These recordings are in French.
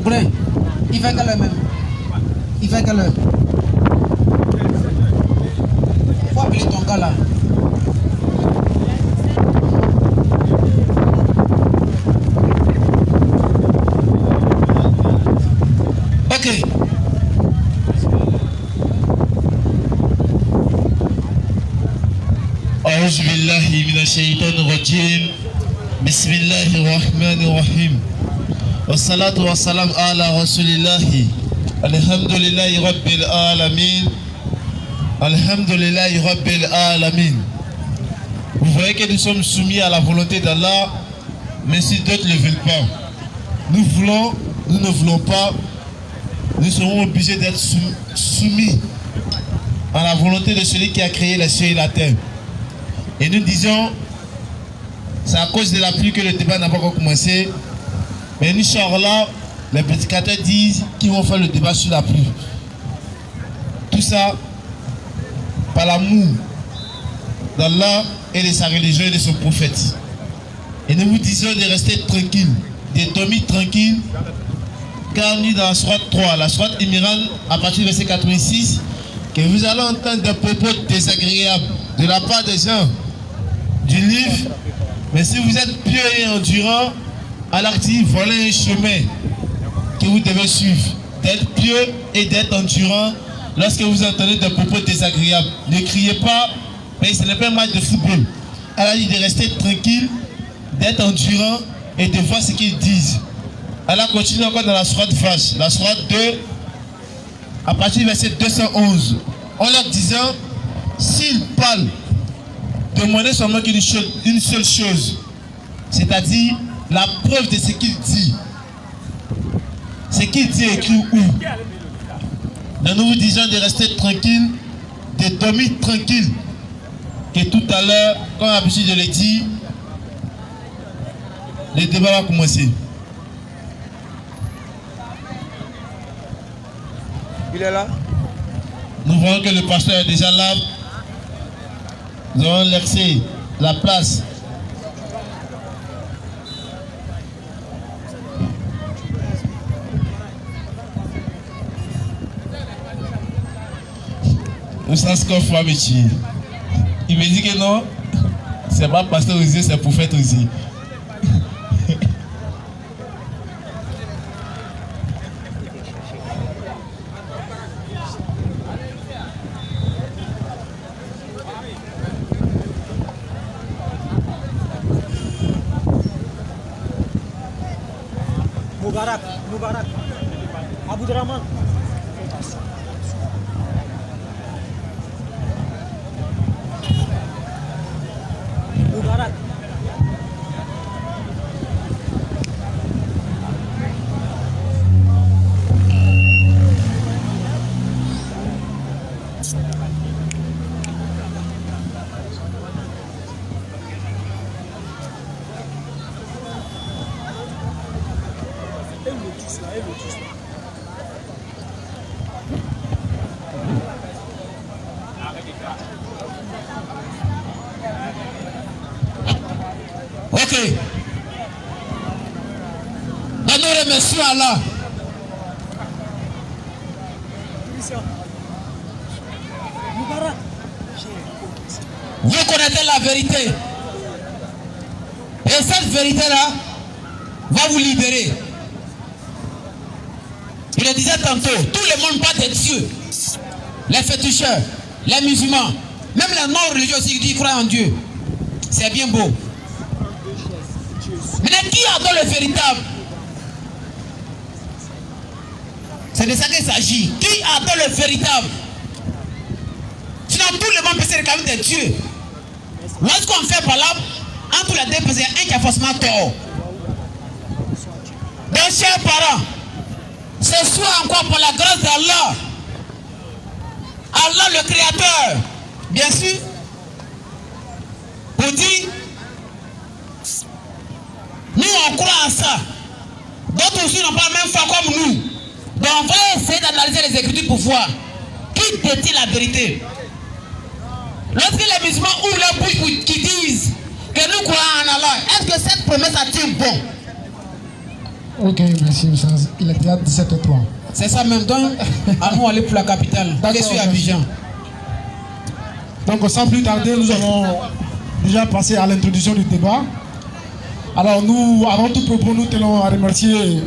Brun, il fait quelle heure même? Il fait quelle heure? Faut appeler ton gars là. Ok. أعوذ بالله من الشيطان الرجيم بسم الله الرحمن الرحيم والصلاة والسلام على رسول الله الحمد لله رب العالمين الحمد لله رب العالمين. Vous voyez que nous sommes soumis à la volonté d'Allah, mais si d'autres ne le veulent pas, nous voulons, nous ne voulons pas, nous serons obligés d'être soumis à la volonté de celui qui a créé les cieux et la terre. Et nous disons, c'est à cause de la pluie que le débat n'a pas encore commencé. Mais Inch'Allah, les prédicateurs disent qu'ils vont faire le débat sur la pluie. Tout ça par l'amour d'Allah et de sa religion et de son prophète. Et nous vous disons de rester tranquille, de dormir tranquille, car nous dans la sourate 3, la sourate Imran, à partir du verset 86, que vous allez entendre des propos désagréables de la part des gens du livre. Mais si vous êtes pieux et endurant, alors dit voilà un chemin que vous devez suivre, d'être pieux et d'être endurant lorsque vous entendez des propos désagréables. Ne criez pas, mais ce n'est pas un match de football. Elle a dit de rester tranquille, d'être endurant et de voir ce qu'ils disent. Elle a continué encore dans la sourate vache, la sourate 2, à partir du verset 211, en leur disant, s'ils parlent, demandez seulement une seule chose, c'est-à-dire la preuve de ce qu'il dit. Ce qu'il dit écrit où? Donc nous vous disons de rester tranquille, de dormir tranquille. Que tout à l'heure, comme l'habitude je l'ai dit, le débat va commencer. Il est là. Nous voyons que le pasteur est déjà là. Nous allons laisser la place au sens qu'on fait métier. Il me dit que non, c'est pas pasteur Osier, c'est prophète Osier. Mubarak, Mubarak. Abdurrahman. Mubarak. Ok. Nous remercions Allah. Vous connaissez la vérité. Et cette vérité-là va vous libérer. Je le disais tantôt, tout le monde parle de Dieu. Les féticheurs, les musulmans, même les non-religieux aussi qui croient en Dieu. C'est bien beau. Mais qui adore le véritable? C'est de ça qu'il s'agit. Qui adore le véritable? Sinon tout le monde peut se réclamer de Dieu. Lorsqu'on fait par là, entre les deux, il y a un qui a forcément tort. Donc chers parents, ce soir encore par la grâce d'Allah, Allah le Créateur, bien sûr, vous dit, nous on croit en ça. D'autres aussi n'ont pas la même foi comme nous. Donc on va essayer d'analyser les Écritures pour voir qui détient la vérité. Lorsque les musulmans ouvrent leur bouche qui disent que nous croyons en Allah, est-ce que cette promesse a-t-il bon? Ok, merci. Il est déjà 17h03. C'est ça même. Donc, allons aller pour la capitale. Qu'est-ce que Abidjan? Donc, sans plus tarder, nous allons déjà passer à l'introduction du débat. Alors, nous, avant tout propos, nous tenons à remercier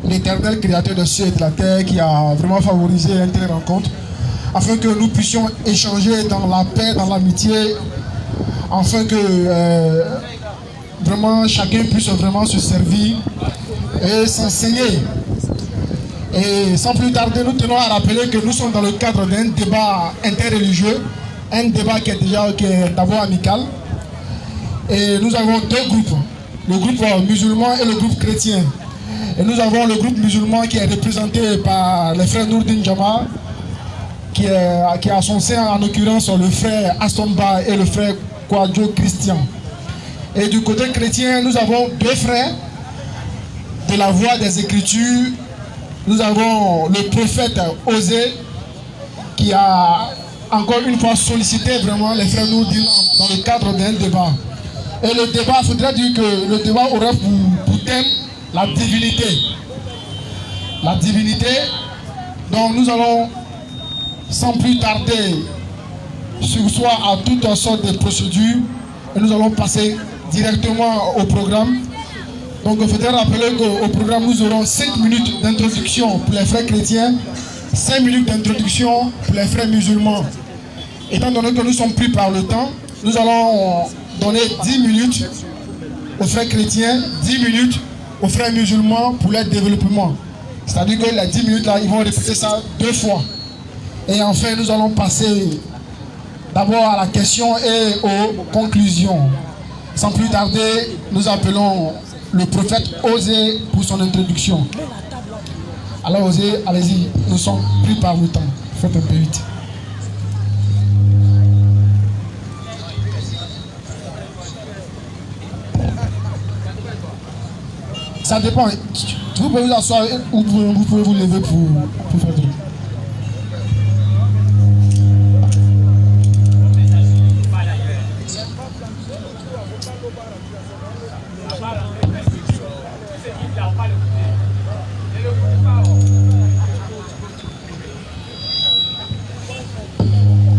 l'Éternel créateur de cieux et de la terre qui a vraiment favorisé une telle rencontre afin que nous puissions échanger dans la paix, dans l'amitié, afin que vraiment chacun puisse vraiment se servir et s'enseigner. Et sans plus tarder, nous tenons à rappeler que nous sommes dans le cadre d'un débat interreligieux, un débat qui est d'abord amical. Et nous avons deux groupes, le groupe musulman et le groupe chrétien. Et nous avons le groupe musulman qui est représenté par le frère Nourdine Jama, qui a à son sein en l'occurrence le frère Astomba et le frère Kwadjo Christian. Et du côté chrétien, nous avons deux frères de la voie des Écritures. Nous avons le prophète Osée qui a encore une fois sollicité vraiment les frères Nourdine dans le cadre d'un débat. Et le débat, il faudrait dire que le débat aurait pour thème la divinité. La divinité. Donc nous allons sans plus tarder sursoir à toutes sortes de procédures et nous allons passer directement au programme. Donc il faudrait rappeler qu'au programme nous aurons 5 minutes d'introduction pour les frères chrétiens, 5 minutes d'introduction pour les frères musulmans. Étant donné que nous sommes pris par le temps, nous allons donner 10 minutes aux frères chrétiens, 10 minutes aux frères musulmans pour leur développement. C'est-à-dire que les 10 minutes là, ils vont répéter ça 2 fois. Et enfin, nous allons passer d'abord à la question et aux conclusions. Sans plus tarder, nous appelons le prophète Osée pour son introduction. Alors Osée, allez-y, nous sommes pris par le temps. Faites un peu vite. Ça dépend. Vous pouvez vous asseoir ou vous pouvez vous lever pour faire tout.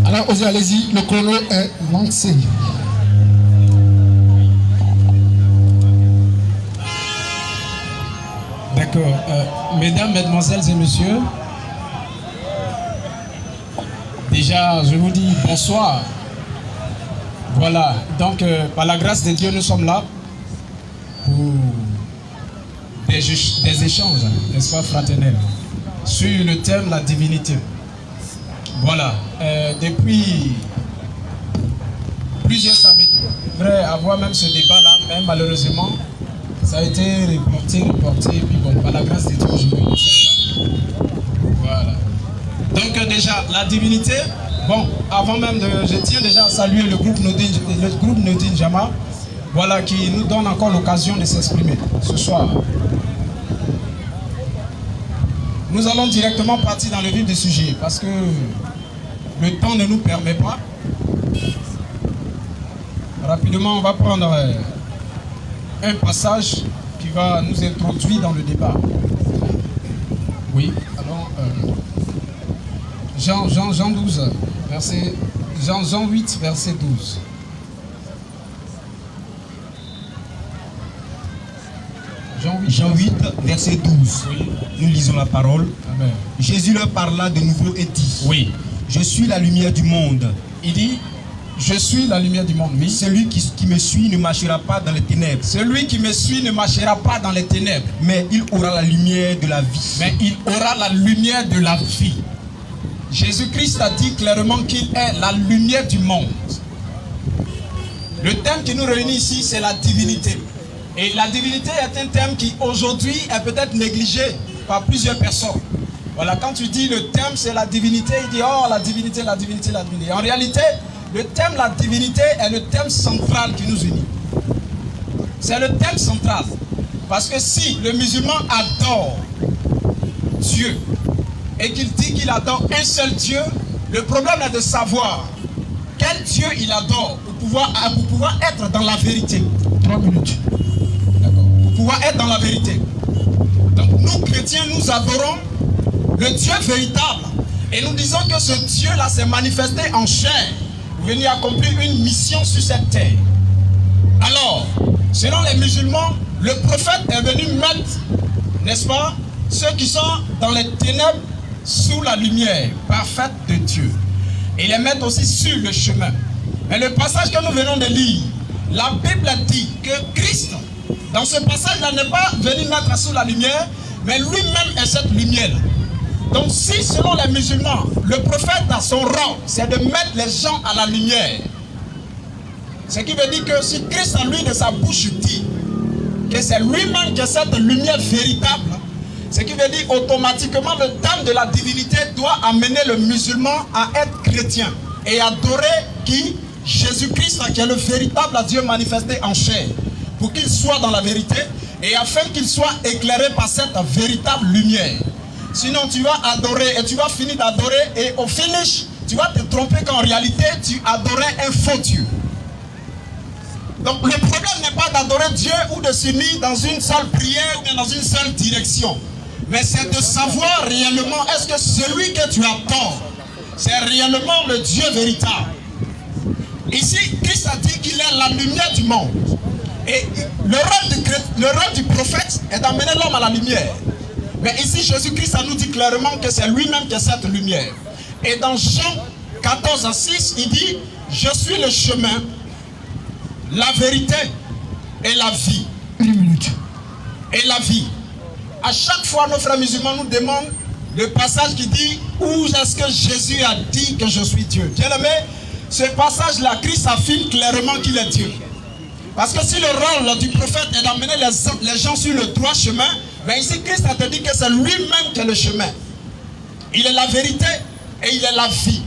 Alors, Osée, allez-y, le chrono est lancé. D'accord. Mesdames, mesdemoiselles et messieurs, déjà, je vous dis bonsoir. Voilà, donc par la grâce de Dieu, nous sommes là pour des échanges, n'est-ce pas, fraternels, sur le thème la divinité. Voilà, depuis plusieurs samedis, je voudrais avoir même ce débat-là, mais malheureusement, ça a été reporté, puis bon, par la grâce de Dieu, aujourd'hui, nous sommes là. Voilà. Donc déjà, la divinité, bon, avant même je tiens déjà à saluer le groupe Nourdine Jama, voilà, qui nous donne encore l'occasion de s'exprimer ce soir. Nous allons directement partir dans le vif du sujet, parce que le temps ne nous permet pas. Rapidement, on va prendre un passage qui va nous introduire dans le débat. Oui, alors Jean 12, verset, Jean 8, verset 12. Jean 8, verset 12. Oui. Nous lisons la parole. Amen. Jésus leur parla de nouveau et dit, Oui. je suis la lumière du monde. Il dit, je suis la lumière du monde. Oui. Celui qui me suit ne marchera pas dans les ténèbres. Celui qui me suit ne marchera pas dans les ténèbres, Mais il aura la lumière de la vie. mais il aura la lumière de la vie. Jésus-Christ a dit clairement qu'il est la lumière du monde. Le thème qui nous réunit ici, c'est la divinité. Et la divinité est un thème qui aujourd'hui est peut-être négligé par plusieurs personnes. Voilà, quand tu dis le thème c'est la divinité, il dit oh la divinité, la divinité, la divinité. En réalité, le thème la divinité est le thème central qui nous unit. C'est le thème central. Parce que si le musulman adore Dieu et qu'il dit qu'il adore un seul Dieu, le problème est de savoir quel Dieu il adore pour pouvoir être dans la vérité. 3 minutes. D'accord. Pour pouvoir être dans la vérité. nous chrétiens, nous adorons le Dieu véritable. Et nous disons que ce Dieu-là s'est manifesté en chair, venu accomplir une mission sur cette terre. Alors, selon les musulmans, le prophète est venu mettre, n'est-ce pas, ceux qui sont dans les ténèbres sous la lumière parfaite de Dieu. Et les mettre aussi sur le chemin. Mais le passage que nous venons de lire, la Bible dit que Christ, dans ce passage-là, n'est pas venu mettre sous la lumière, mais lui-même est cette lumière. Donc si, selon les musulmans, le prophète a son rang, c'est de mettre les gens à la lumière. Ce qui veut dire que si Christ en lui de sa bouche dit que c'est lui-même qui est cette lumière véritable, ce qui veut dire automatiquement le dame de la divinité doit amener le musulman à être chrétien et adorer qui? Jésus-Christ, qui est le véritable Dieu manifesté en chair, pour qu'il soit dans la vérité et afin qu'il soit éclairé par cette véritable lumière. Sinon tu vas adorer et tu vas finir d'adorer et au finish tu vas te tromper qu'en réalité tu adorais un faux Dieu. Donc le problème n'est pas d'adorer Dieu ou de s'unir dans une seule prière ou bien dans une seule direction. Mais c'est de savoir réellement est-ce que celui que tu attends, c'est réellement le Dieu véritable. Ici, Christ a dit qu'il est la lumière du monde. Et le rôle du prophète est d'amener l'homme à la lumière. Mais ici, Jésus-Christ nous dit clairement que c'est lui-même qui est cette lumière. Et dans Jean 14:6, il dit, je suis le chemin, la vérité et la vie. Une minute. Et la vie. À chaque fois, nos frères musulmans nous demandent le passage qui dit où est-ce que Jésus a dit que je suis Dieu. Bien-aimé, ce passage-là, Christ affirme clairement qu'il est Dieu. Parce que si le rôle du prophète est d'amener les gens sur le droit chemin, mais ici Christ a dit que c'est lui-même qui est le chemin. Il est la vérité et il est la vie.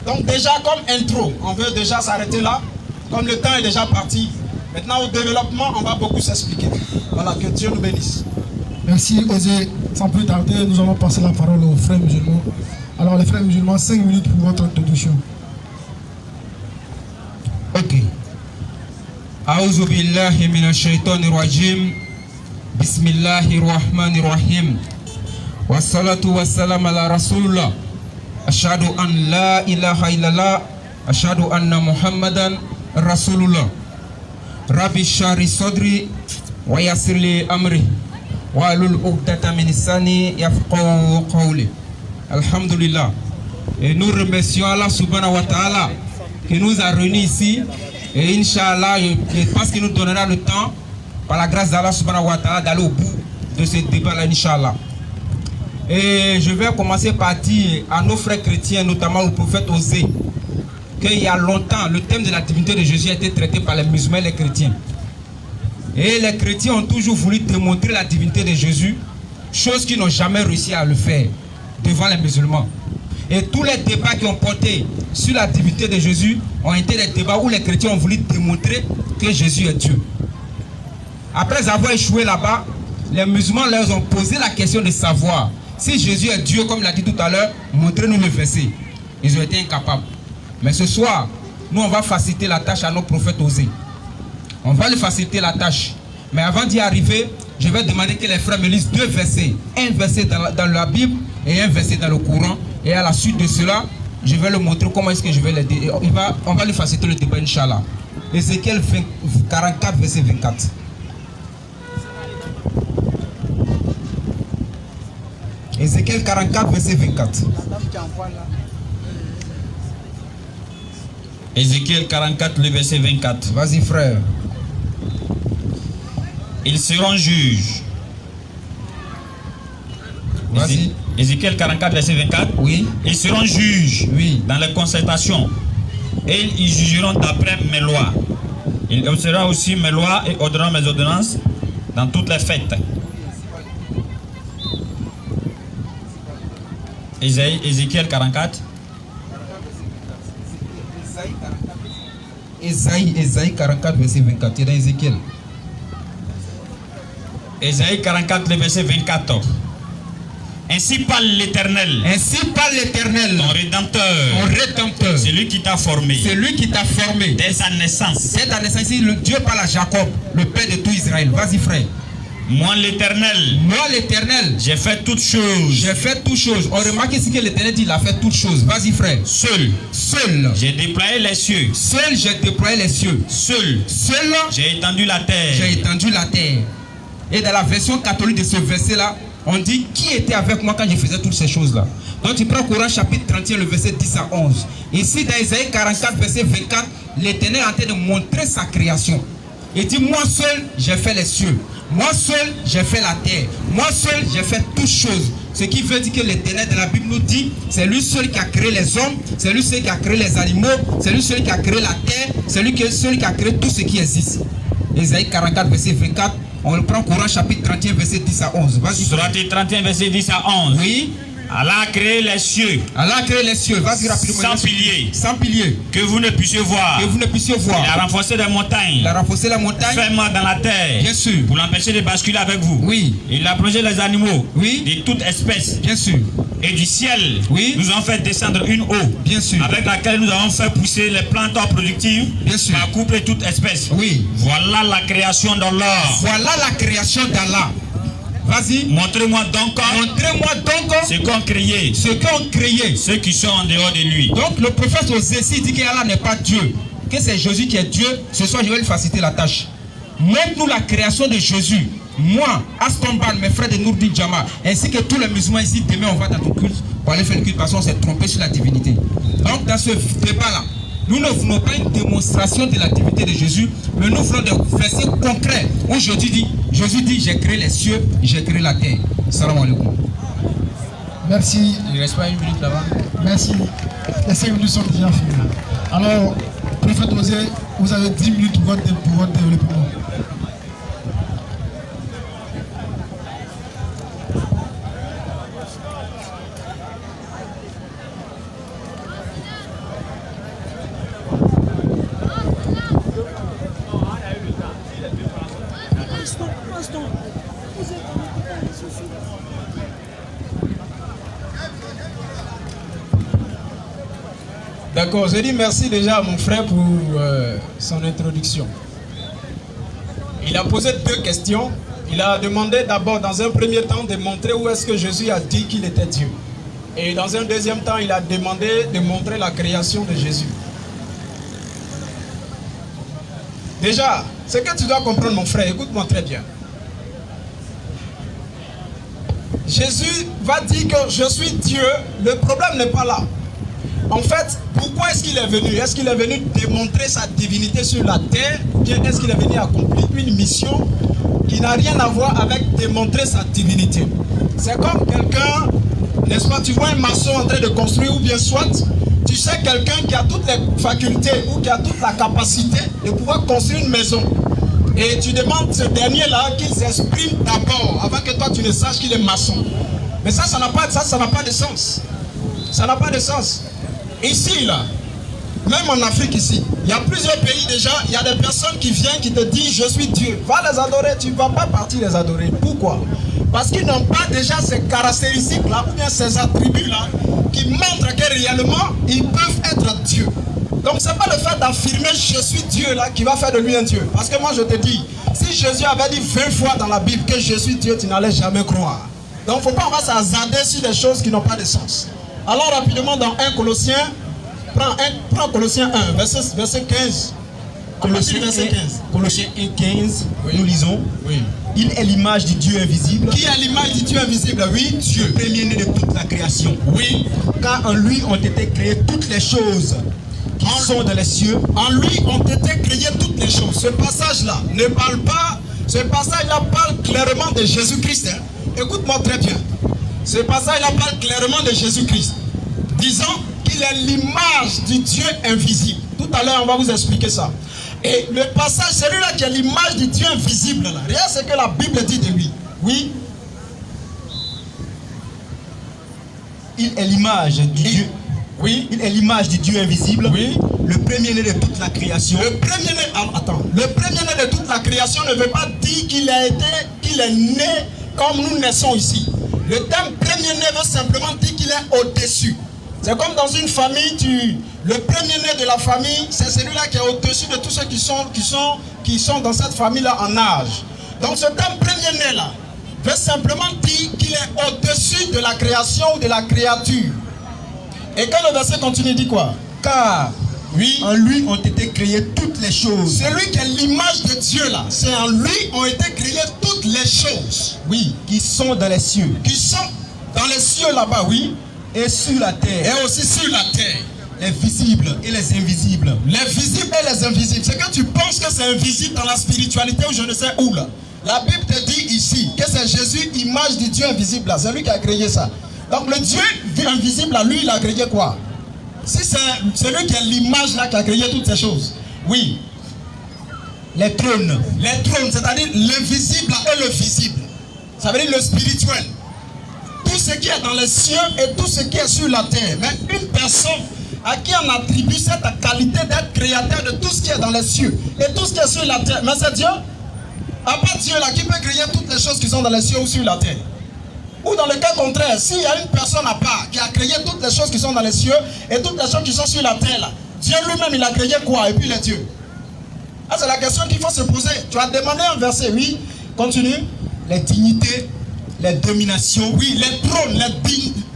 Donc déjà comme intro, on veut déjà s'arrêter là. Comme le temps est déjà parti, maintenant au développement, on va beaucoup s'expliquer. Voilà, que Dieu nous bénisse. Merci Osé. Sans plus tarder, nous allons passer la parole aux frères musulmans. Alors les frères musulmans, 5 minutes pour votre introduction. Ok. A'udhu billahi minash shaitanir rajim. Bismillahir rahmanir rahim. Wassalatu wassalamu ala rasulullah. Ashhadu an la ilaha illallah. Ashhadu anna Muhammadan rasulullah. Rabbi shari sadri wa yassir li amri wa alul uqdata min lisani yafqahu qawli. Alhamdulillah. Et nous remercions Allah subhanahu wa ta'ala qui nous a réunis ici. Et Inch'Allah, je pense qu'il nous donnera le temps, par la grâce d'Allah subhanahu wa ta'ala, d'aller au bout de ce débat-là, Inch'Allah. Et je vais commencer par dire à nos frères chrétiens, notamment au prophète Osée, qu'il y a longtemps, le thème de la divinité de Jésus a été traité par les musulmans et les chrétiens. Et les chrétiens ont toujours voulu démontrer la divinité de Jésus, chose qu'ils n'ont jamais réussi à le faire devant les musulmans. Et tous les débats qui ont porté sur la divinité de Jésus ont été des débats où les chrétiens ont voulu démontrer que Jésus est Dieu. Après avoir échoué là-bas, les musulmans leur ont posé la question de savoir si Jésus est Dieu, comme il a dit tout à l'heure, montrez-nous le verset. Ils ont été incapables. Mais ce soir, nous on va faciliter la tâche à nos prophètes Osée. On va lui faciliter la tâche. Mais avant d'y arriver, je vais demander que les frères me lisent 2 versets. Un verset dans la Bible et un verset dans le Coran. Et à la suite de cela, je vais le montrer comment est-ce que je vais l'aider. On va lui faciliter le débat, Inch'Allah. Ézéchiel 44, verset 24. Ézéchiel 44, verset 24. Ézéchiel 44, le verset 24. Vas-y, frère. Ils seront juges. Vas-y. Ézéchiel 44, verset 24. Oui. Ils seront juges, Oui. dans les concertations. Et ils jugeront d'après mes lois. Ils observeront aussi mes lois et ordonneront mes ordonnances dans toutes les fêtes. Ézéchiel 44. Ésaïe 44, verset 24. C'est dans Ézéchiel. Ésaïe 44, le verset 24. Ainsi parle l'Éternel. Ainsi parle l'Éternel, Ton Rédempteur. ton Rédempteur. C'est lui qui t'a formé. C'est lui qui t'a formé. Dès sa naissance. C'est ta naissance. Le Dieu parle à Jacob, le père de tout Israël. Vas-y, frère. Moi l'Éternel. Moi l'Éternel. J'ai fait toutes choses. J'ai fait toutes choses. On remarque ici que l'Éternel dit il a fait toutes choses. Vas-y frère. Seul. Seul. J'ai déployé les cieux. Seul j'ai déployé les cieux. Seul. Seul. J'ai étendu la terre. J'ai étendu la terre. Et dans la version catholique de ce verset-là, on dit qui était avec moi quand je faisais toutes ces choses-là. Donc tu prends Coran chapitre 31, le verset 10 à 11. Ici dans Isaïe 44, verset 24, l'Éternel est en train de montrer sa création. Il dit moi seul j'ai fait les cieux. Moi seul j'ai fait la terre. Moi seul j'ai fait toutes choses. Ce qui veut dire que l'Éternel de la Bible nous dit c'est lui seul qui a créé les hommes, c'est lui seul qui a créé les animaux, c'est lui seul qui a créé la terre, c'est lui seul qui a créé tout ce qui existe. Isaïe 44, verset 24. On reprend Coran chapitre 31, verset 10 à 11. Vas-y. Sourate 31, verset 10 à 11. Oui. Allah a créé les cieux. Allah a créé les cieux. Vas-y rapidement. Sans piliers. Sans piliers. Que vous ne puissiez voir. Que vous ne puissiez voir. Il a renforcé les montagnes. Il a renforcé la montagne. Fermement dans la terre. Bien sûr. Pour l'empêcher de basculer avec vous. Oui. Il a plongé les animaux. Oui. De toute espèce. Bien sûr. Et du ciel. Oui. Nous avons fait descendre une eau. Bien sûr. Avec laquelle nous avons fait pousser les plantes productives. Bien sûr. Par couple et toute espèce. Oui. Voilà la création d'Allah. Voilà la création d'Allah. Vas-y. Montrez-moi donc. Montrez-moi donc. Ce qu'ont créé. Ce qu'ont créé. Ceux qui sont en dehors de lui. Donc le prophète Osée dit qu'Allah n'est pas Dieu. Que c'est Jésus qui est Dieu. Ce soir je vais lui faciliter la tâche. Montre-nous la création de Jésus. Moi, Astomban, mes frères de Nourdin Djama, ainsi que tous les musulmans ici, demain on va dans ton culte pour aller faire le culte parce qu'on s'est trompé sur la divinité. Donc dans ce débat-là, nous ne voulons pas une démonstration de la divinité de Jésus, mais nous voulons des versets concrets où Jésus dit j'ai créé les cieux, j'ai créé la terre. Salam alaikum. Merci. Il ne reste pas une minute là-bas. Merci. Les 5 minutes sont déjà finies. Alors, prophète Osée, vous avez 10 minutes pour votre développement. D'accord, je dis merci déjà à mon frère pour son introduction. Il a posé 2 questions. Il a demandé d'abord, dans un premier temps, de montrer où est-ce que Jésus a dit qu'il était Dieu. Et dans un deuxième temps, il a demandé de montrer la création de Jésus. Déjà, ce que tu dois comprendre, mon frère, écoute-moi très bien. Jésus va dire que je suis Dieu, le problème n'est pas là. En fait, pourquoi est-ce qu'il est venu? Est-ce qu'il est venu démontrer sa divinité sur la terre? Ou bien est-ce qu'il est venu accomplir une mission qui n'a rien à voir avec démontrer sa divinité? C'est comme quelqu'un, n'est-ce pas, tu vois un maçon en train de construire, ou bien soit, tu sais quelqu'un qui a toutes les facultés ou qui a toute la capacité de pouvoir construire une maison. Et tu demandes ce dernier-là qu'il s'exprime d'abord, avant que toi tu ne saches qu'il est maçon. Mais ça n'a pas de sens. Ça n'a pas de sens. Ici, là, même en Afrique ici, il y a plusieurs pays déjà, il y a des personnes qui viennent, qui te disent je suis Dieu. Va les adorer, tu ne vas pas partir les adorer. Pourquoi? Parce qu'ils n'ont pas déjà ces caractéristiques-là, ou bien ces attributs-là, qui montrent que réellement, ils peuvent être Dieu. Donc ce n'est pas le fait d'affirmer je suis Dieu là qui va faire de lui un Dieu. Parce que moi je te dis, si Jésus avait dit 20 fois dans la Bible que je suis Dieu, tu n'allais jamais croire. Donc il ne faut pas s'hasarder sur des choses qui n'ont pas de sens. Alors rapidement dans 1 Colossiens, prends Colossiens 1, verset 15. Colossiens 1, 15, oui. Nous lisons. Oui. Il est l'image du Dieu invisible. Qui est l'image du Dieu invisible? Oui, Dieu. Le premier-né de toute la création. Oui. Car en lui ont été créées toutes les choses qui sont dans les cieux. En lui ont été créées toutes les choses. Ce passage-là ne parle pas, ce passage-là parle clairement de Jésus-Christ. Hein. Écoute-moi très bien. Ce passage-là parle clairement de Jésus-Christ, disant qu'il est l'image du Dieu invisible. Tout à l'heure, on va vous expliquer ça. Et le passage, celui-là qui est l'image du Dieu invisible, là, regarde ce que la Bible dit de lui. Oui. Il est l'image du Dieu. Oui. Il est l'image du Dieu invisible. Oui. Le premier-né de toute la création. Le premier-né, le premier-né de toute la création ne veut pas dire qu'il est né comme nous naissons ici. Le terme premier-né veut simplement dire qu'il est au-dessus. C'est comme dans une famille, le premier-né de la famille, c'est celui-là qui est au-dessus de tous ceux qui sont dans cette famille-là en âge. Donc ce terme premier-né là veut simplement dire qu'il est au-dessus de la création ou de la créature. Et quand le verset continue, il dit quoi? Car oui, en lui ont été créées toutes les choses. C'est lui qui est l'image de Dieu là. C'est en lui ont été créées toutes les choses. Oui, qui sont dans les cieux. Qui sont dans les cieux là-bas, oui. Et sur la terre. Et aussi sur la terre. Les visibles et les invisibles. Les visibles et les invisibles. C'est que tu penses que c'est invisible dans la spiritualité ou je ne sais où là. La Bible te dit ici que c'est Jésus, image du Dieu invisible là. C'est lui qui a créé ça. Donc le Dieu invisible là, lui il a créé quoi? Si c'est lui qui est l'image là qui a créé toutes ces choses. Oui. Les trônes. Les trônes, c'est-à-dire l'invisible et le visible. Ça veut dire le spirituel. Tout ce qui est dans les cieux et tout ce qui est sur la terre. Mais une personne à qui on attribue cette qualité d'être créateur de tout ce qui est dans les cieux et tout ce qui est sur la terre. Mais c'est Dieu. À part Dieu là qui peut créer toutes les choses qui sont dans les cieux ou sur la terre. Ou dans le cas contraire, s'il y a une personne à part qui a créé toutes les choses qui sont dans les cieux et toutes les choses qui sont sur la terre là, Dieu lui-même il a créé quoi? Et puis les dieux. Ah, c'est la question qu'il faut se poser. Tu as demandé un verset, oui. Continue. Les dignités, les dominations, oui, les trônes,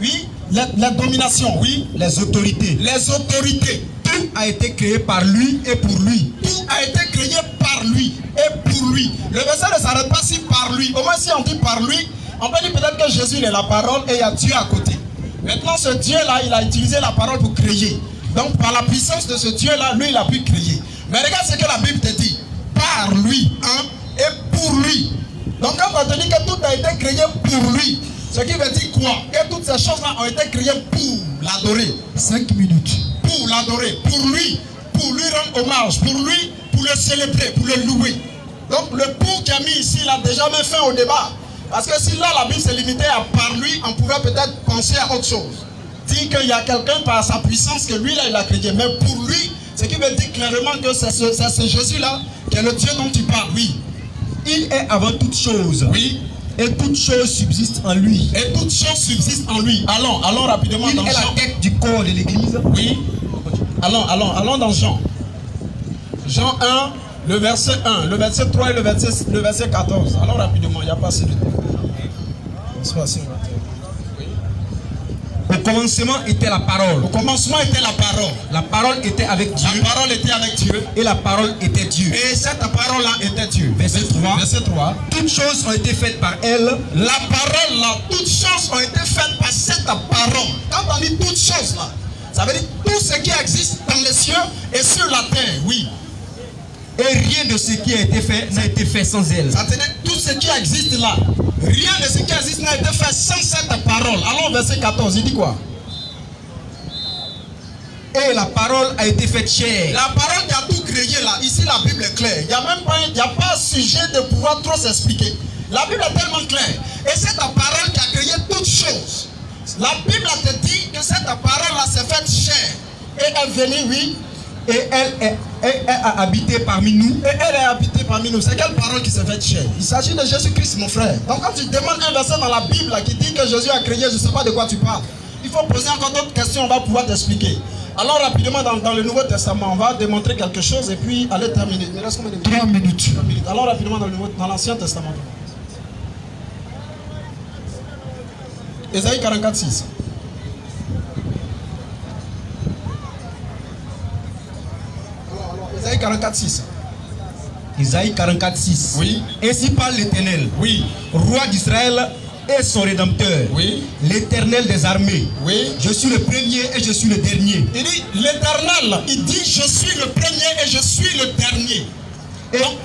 les dominations, oui, les autorités. Les autorités. Tout a été créé par lui et pour lui. Tout a été créé par lui et pour lui. Le verset ne s'arrête pas si par lui. Au moins si on dit par lui, on peut dire peut-être que Jésus il est la parole et il y a Dieu à côté. Maintenant ce Dieu-là, il a utilisé la parole pour créer. Donc par la puissance de ce Dieu-là, lui il a pu créer. Mais regarde ce que la Bible te dit. Par lui, hein, et pour lui. Donc quand on te dit que tout a été créé pour lui, ce qui veut dire quoi? Que toutes ces choses-là ont été créées pour l'adorer. 5 minutes. Pour l'adorer, pour lui rendre hommage, pour lui, pour le célébrer, pour le louer. Donc le pour qui a mis ici, il a déjà mis fin au débat. Parce que si là la Bible se limitait à par lui, on pouvait peut-être penser à autre chose. Dire qu'il y a quelqu'un par sa puissance que lui là il a créé. Mais pour lui, ce qui veut dire clairement que c'est ce Jésus-là qui est le Dieu dont tu parles, oui. Il est avant toute chose. Oui. Et toute chose subsiste en lui. Et toute chose subsiste en lui. Allons rapidement dans Jean. Il est la tête du corps de l'église. Oui. Allons dans Jean. Jean 1, le verset 1, le verset 3 et le verset 14. Allons rapidement, il n'y a pas assez de temps. Au commencement était la parole. Au commencement était la parole. La parole était avec Dieu. La parole était avec Dieu. Et la parole était Dieu. Et cette parole-là était Dieu. Verset 3. Verset 3. Toutes choses ont été faites par elle. La parole là, toutes choses ont été faites par cette parole. Quand on dit toutes choses là, ça veut dire tout ce qui existe dans les cieux et sur la terre, oui. Et rien de ce qui a été fait n'a été fait sans elle. Ça veut dire tout ce qui existe là, rien de ce qui existe n'a été fait sans cette parole. Allons verset 14, il dit quoi? Et la parole a été faite chair. La parole qui a tout créé là, ici la Bible est claire. Il n'y a pas sujet de pouvoir trop s'expliquer. La Bible est tellement claire. Et c'est ta parole qui a créé toutes choses. La Bible te dit que cette parole là s'est faite chair. Et elle est venue, oui. Et elle a habité parmi nous. Et elle est habitée parmi nous. C'est quelle parole qui s'est faite chair? Il s'agit de Jésus-Christ, mon frère. Donc quand tu demandes un verset dans la Bible là, qui dit que Jésus a créé, je ne sais pas de quoi tu parles. Il faut poser encore d'autres questions, on va pouvoir t'expliquer. Alors rapidement dans le Nouveau Testament, on va démontrer quelque chose et puis aller terminer. Il reste combien de minutes? 3 minutes. 3 minutes. Alors rapidement dans l'Ancien Testament. Ésaïe 44:6. Ésaïe 44:6. Ésaïe 44:6. Oui. Ainsi parle l'Éternel. Oui. Roi d'Israël et son Rédempteur. Oui. L'Éternel des armées. Oui. Je suis le premier et je suis le dernier. Il dit l'Éternel. Il dit je suis le premier et je suis le dernier. Et, donc,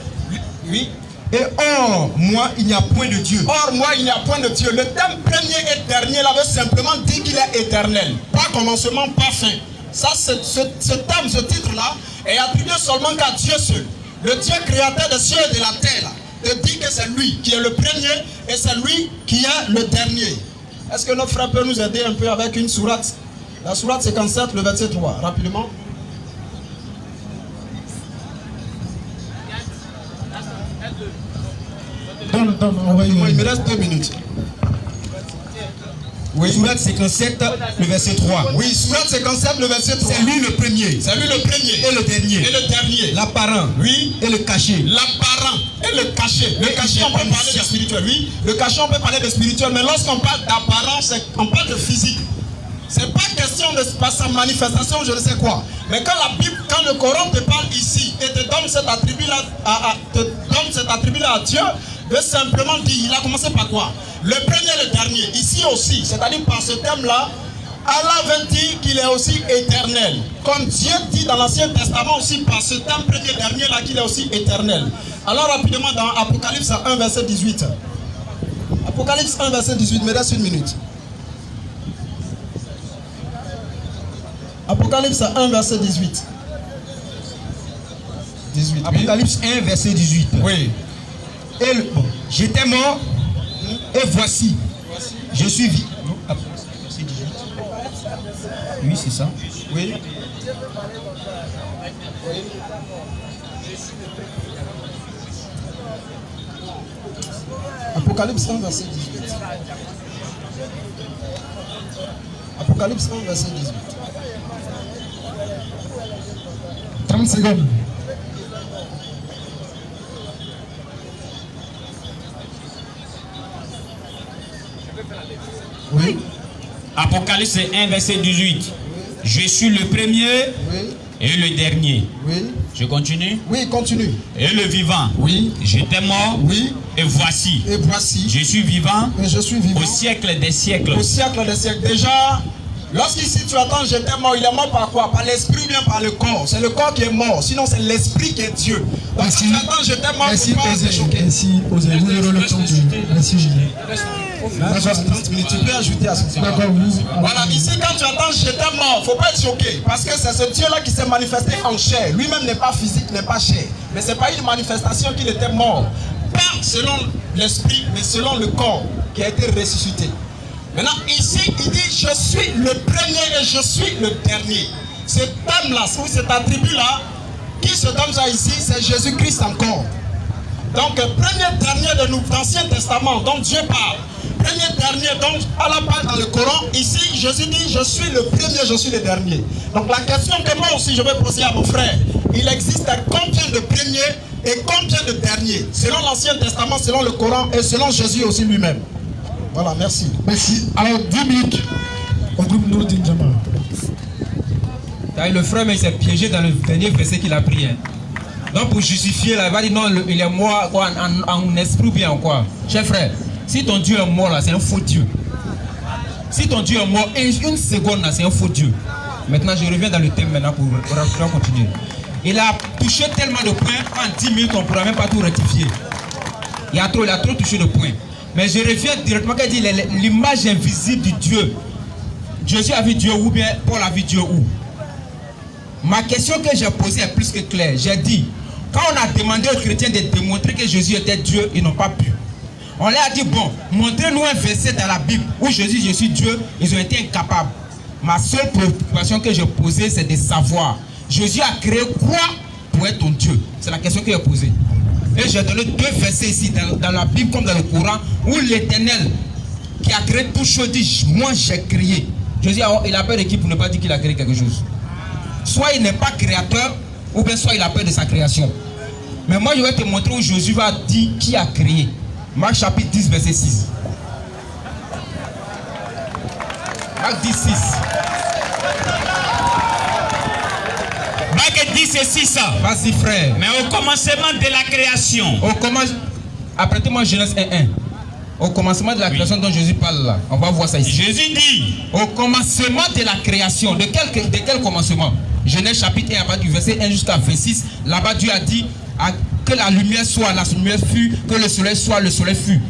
oui. Et or, moi, il n'y a point de Dieu. Or, moi, il n'y a point de Dieu. Le terme premier et dernier là veut simplement dire qu'il est éternel. Pas commencement, pas fin. Ça, ce terme, ce titre-là, est attribué seulement qu'à Dieu seul. Le Dieu créateur des cieux et de la terre, te dit que c'est lui qui est le premier et c'est lui qui est le dernier. Est-ce que notre frère peut nous aider un peu avec une sourate? La sourate 57, le verset 3, rapidement. On va y Il aller. me reste 2 minutes. Oui. Sourate 57, le verset 3. Oui, Sourate 57, le verset 3. C'est lui le premier. C'est lui le premier. Et le dernier. Et le dernier. L'apparent. Oui. Et le caché. L'apparent et le caché. Le caché, on peut parler de spirituel. Oui. Le caché, on peut parler de spirituel. Mais lorsqu'on parle d'apparence, on parle de physique. C'est pas question de sa manifestation, je ne sais quoi. Mais quand la Bible, quand le Coran te parle ici et te donne cet attribut-là à Dieu, veut simplement dire, il a commencé par quoi? Le premier et le dernier. Ici aussi, c'est-à-dire par ce thème-là, Allah veut dire qu'il est aussi éternel. Comme Dieu dit dans l'Ancien Testament aussi par ce thème premier et dernier là qu'il est aussi éternel. Alors rapidement dans Apocalypse 1 verset 18. Apocalypse 1 verset 18, me laisse une minute. Apocalypse 1 verset 18. 18. Apocalypse 1 verset 18. Oui. Et bon, j'étais mort et voici, je suis vivant. Oui, c'est ça. Oui. Apocalypse 1 verset 18. Apocalypse 1 verset 18. 30 secondes. Oui. Apocalypse 1, verset 18. Je suis le premier et le dernier. Oui. Je continue. Oui, continue. Et le vivant. Oui. J'étais mort. Oui. Et voici. Et voici. Je suis vivant. Et je suis vivant. Au siècle des siècles. Au siècle des siècles. Déjà, lorsqu'ici tu attends, j'étais mort, il est mort par quoi? Par l'esprit ou bien par le corps? C'est le corps qui est mort, sinon c'est l'esprit qui est Dieu. Donc si tu attends, j'étais mort, Merci, pourquoi c'est choqué? merci, vous aurez le temps de... Merci, Julien. D'accord, 30 minutes, tu peux ajouter à ce D'accord, vous... Voilà, ici quand tu attends, j'étais mort, faut pas être choqué. Parce que c'est ce Dieu-là qui s'est manifesté en chair. Lui-même n'est pas physique, n'est pas chair. Mais c'est pas une manifestation qu'il était mort. Pas selon l'esprit, mais selon le corps qui a été ressuscité. Maintenant, ici, il dit, je suis le premier et je suis le dernier. Ce thème-là, ou cet attribut-là, qui se donne ça ici, c'est Jésus-Christ encore. Donc, premier dernier de l'Ancien Testament, dont Dieu parle. Premier dernier, dont Allah parle dans le Coran. Ici, Jésus dit, je suis le premier, je suis le dernier. Donc, la question que moi aussi je vais poser à mon frère, il existe combien de premiers et combien de derniers? Selon l'Ancien Testament, selon le Coran et selon Jésus aussi lui-même. Voilà, merci. Merci. Alors, 10 minutes au groupe Nourdin Djama. Le frère, mais il s'est piégé dans le dernier verset qu'il a pris. Hein. Donc, pour justifier, là, il va dire non, il est mort quoi, en esprit ou bien en quoi. Cher frère, si ton Dieu est mort là, c'est un faux Dieu. Si ton Dieu est mort, une seconde là, c'est un faux Dieu. Maintenant, je reviens dans le thème maintenant pour continuer. Il a touché tellement de points, en 10 minutes, on ne pourra même pas tout rectifier. Il a trop touché de points. Mais je reviens directement quand il dit l'image invisible du Dieu. Jésus a vu Dieu où bien Paul a vu Dieu où? Ma question que j'ai posée est plus que claire. J'ai dit, quand on a demandé aux chrétiens de démontrer que Jésus était Dieu, ils n'ont pas pu. On leur a dit, bon, montrez-nous un verset dans la Bible où Jésus, je suis Dieu, ils ont été incapables. Ma seule préoccupation que j'ai posée, c'est de savoir, Jésus a créé quoi pour être ton Dieu? C'est la question que j'ai posée. Et j'ai donné deux versets ici, dans la Bible comme dans le Coran, où l'Éternel, qui a créé tout chose, dit, moi j'ai créé. Jésus, il a peur de qui pour ne pas dire qu'il a créé quelque chose? Soit il n'est pas créateur, ou bien soit il a peur de sa création. Mais moi, je vais te montrer où Jésus va dire qui a créé. Marc chapitre 10, verset 6. Marc 10, 6. Marc 10 et 6. Vas-y, frère. Mais au commencement de la création. Apprêtez-moi Genèse 1.1. Au commencement de la création dont Jésus parle là. On va voir ça ici. Jésus dit. Au commencement de la création. De quel commencement? Genèse chapitre 1, à partir du verset 1 jusqu'à 26. Là-bas, Dieu a dit que la lumière soit, la lumière fut, que le soleil soit, le soleil fut.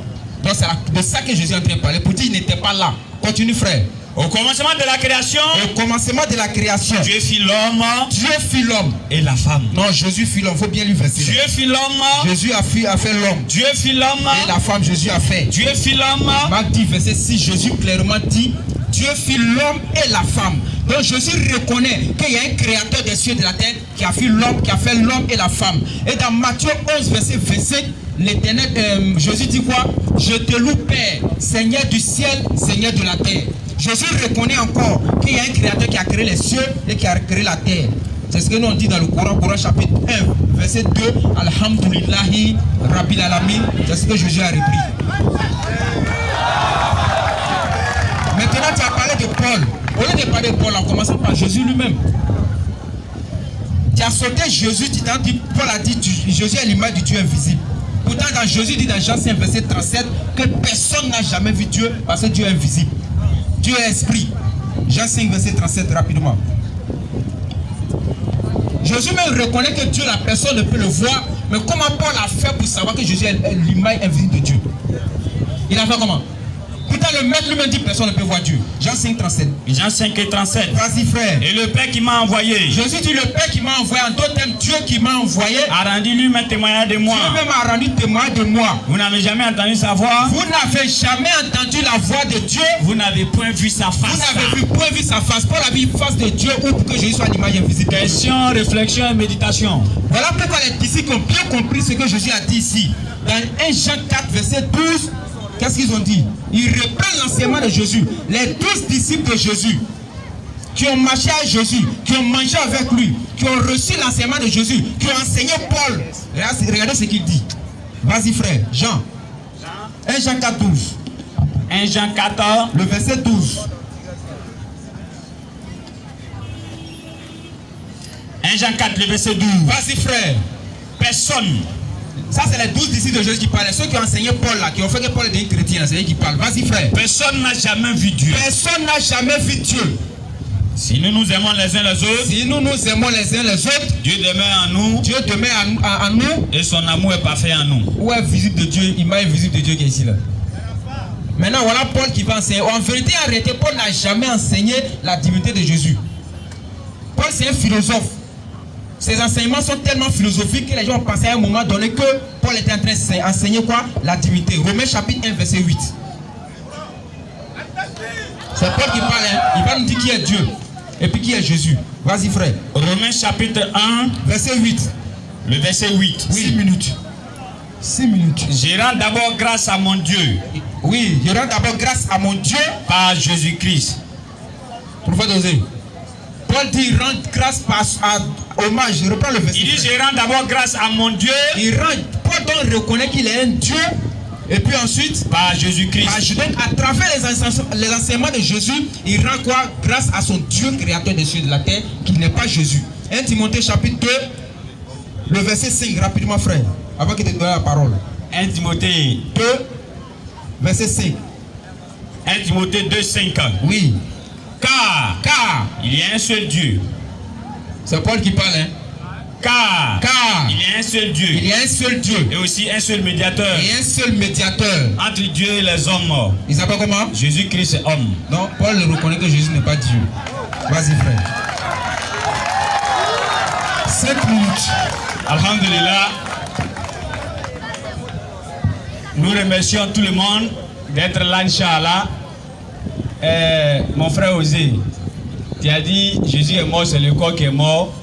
Donc c'est de ça que Jésus est en train de parler. Pour dire qu'il n'était pas là. Continue, frère. Au commencement de la création. Au commencement de la création. Dieu fit l'homme. Dieu fit l'homme. Et la femme. Non, Jésus fit l'homme. Il faut bien lui verser. Dieu fit l'homme. Jésus a fait l'homme. Dieu fit l'homme. Et la femme, Jésus a fait. Dieu fit l'homme. Marc 10, verset 6, Jésus clairement dit, Dieu fit l'homme et la femme. Donc Jésus reconnaît qu'il y a un créateur des cieux et de la terre qui a fait l'homme et la femme. Et dans Matthieu 11, verset 25, l'Éternel, Jésus dit quoi? Je te loue, Père, Seigneur du ciel, Seigneur de la terre. Jésus reconnaît encore qu'il y a un créateur qui a créé les cieux et qui a créé la terre. C'est ce que nous on dit dans le Coran chapitre 1, verset 2. Alhamdulillahi Rabbil Alamin. C'est ce que Jésus a repris. Maintenant, tu as parlé de Paul. Au lieu de parler de Paul, en commençant par Jésus lui-même. Tu as sauté Jésus, tu t'as dit, Paul a dit, Jésus est l'image du Dieu invisible. Pourtant, quand Jésus dit dans Jean 5, verset 37, que personne n'a jamais vu Dieu parce que Dieu est invisible. Dieu est esprit. Jean 5, verset 37, rapidement. Jésus même reconnaît que Dieu, la personne ne peut le voir. Mais comment Paul a fait pour savoir que Jésus est l'image invisible de Dieu? Il a fait comment? Pourtant, le maître lui-même dit personne ne peut voir Dieu. Jean 5, 37. Jean 5 et 37. Vas-y, frère. Et le Père qui m'a envoyé. Jésus dit le Père qui m'a envoyé, en d'autres termes, Dieu qui m'a envoyé, a rendu lui-même témoignage de moi. Dieu même a rendu témoignage de moi. Vous n'avez jamais entendu sa voix. Vous n'avez jamais entendu la voix de Dieu. Vous n'avez point vu sa face. Vous n'avez point vu sa face. Paul a vu la face de Dieu ou pour que Jésus soit l'image invisible. Question, réflexion et méditation. Voilà pourquoi les disciples ont bien compris ce que Jésus a dit ici. Dans 1 Jean 4, verset 12, qu'est-ce qu'ils ont dit? Ils reprennent l'enseignement de Jésus. Les 12 disciples de Jésus qui ont marché avec Jésus, qui ont mangé avec lui, qui ont reçu l'enseignement de Jésus, qui ont enseigné Paul. Regardez ce qu'il dit. Vas-y frère, Jean. 1 Jean 4, 12. 1 Jean 14, le verset 12. 1 Jean 4, le verset 12. Vas-y frère. Personne. Ça c'est les 12 disciples de Jésus qui parlent. Ceux qui ont enseigné Paul là, qui ont fait que Paul est un chrétien, c'est eux qui parlent. Vas-y frère. Personne n'a jamais vu Dieu. Personne n'a jamais vu Dieu. Si nous nous aimons les uns les autres, si nous nous aimons les uns les autres, Dieu demeure en nous. Dieu demeure en nous. Et son amour est parfait en nous. Où est visible de Dieu, image visible de Dieu qui est ici là. Maintenant voilà Paul qui va enseigner. En vérité, en réalité, Paul n'a jamais enseigné la divinité de Jésus. Paul c'est un philosophe. Ses enseignements sont tellement philosophiques que les gens ont pensé à un moment donné que Paul était en train d'enseigner quoi? La divinité. Romains chapitre 1 verset 8. C'est Paul qui parle, hein? Il va nous dire qui est Dieu et puis qui est Jésus. Vas-y frère. Romains chapitre 1 verset 8. Le verset 8. Oui. 6 minutes. 6 minutes. Je rends d'abord grâce à mon Dieu. Oui, je rends d'abord grâce à mon Dieu par Jésus-Christ. Prophète Osée. Paul dit rend grâce par hommage. Je reprends le verset. Il dit je rends d'abord grâce à mon Dieu. Il rend. Paul donc reconnaît qu'il est un Dieu. Et puis ensuite, par Jésus-Christ. Donc à travers les enseignements de Jésus, il rend quoi? Grâce à son Dieu créateur des cieux et de la terre, qui n'est pas Jésus. 1 Timothée chapitre 2, le verset 5, rapidement frère, avant qu'il te donne la parole. 1 Timothée 2, verset 5. 1 Timothée 2, 5. Oui. Car il y a un seul Dieu. C'est Paul qui parle, hein? Car il y a un seul Dieu. Il y a un seul Dieu. Et aussi un seul médiateur. Et un seul médiateur. Entre Dieu et les hommes. Il s'appelle comment? Jésus-Christ est homme. Non, Paul reconnaît que Jésus n'est pas Dieu. Vas-y frère. 5 minutes. Alhamdulillah. Nous remercions tout le monde d'être là, Inch'Allah. Mon frère Osée, tu as dit Jésus est mort, c'est le corps qui est mort.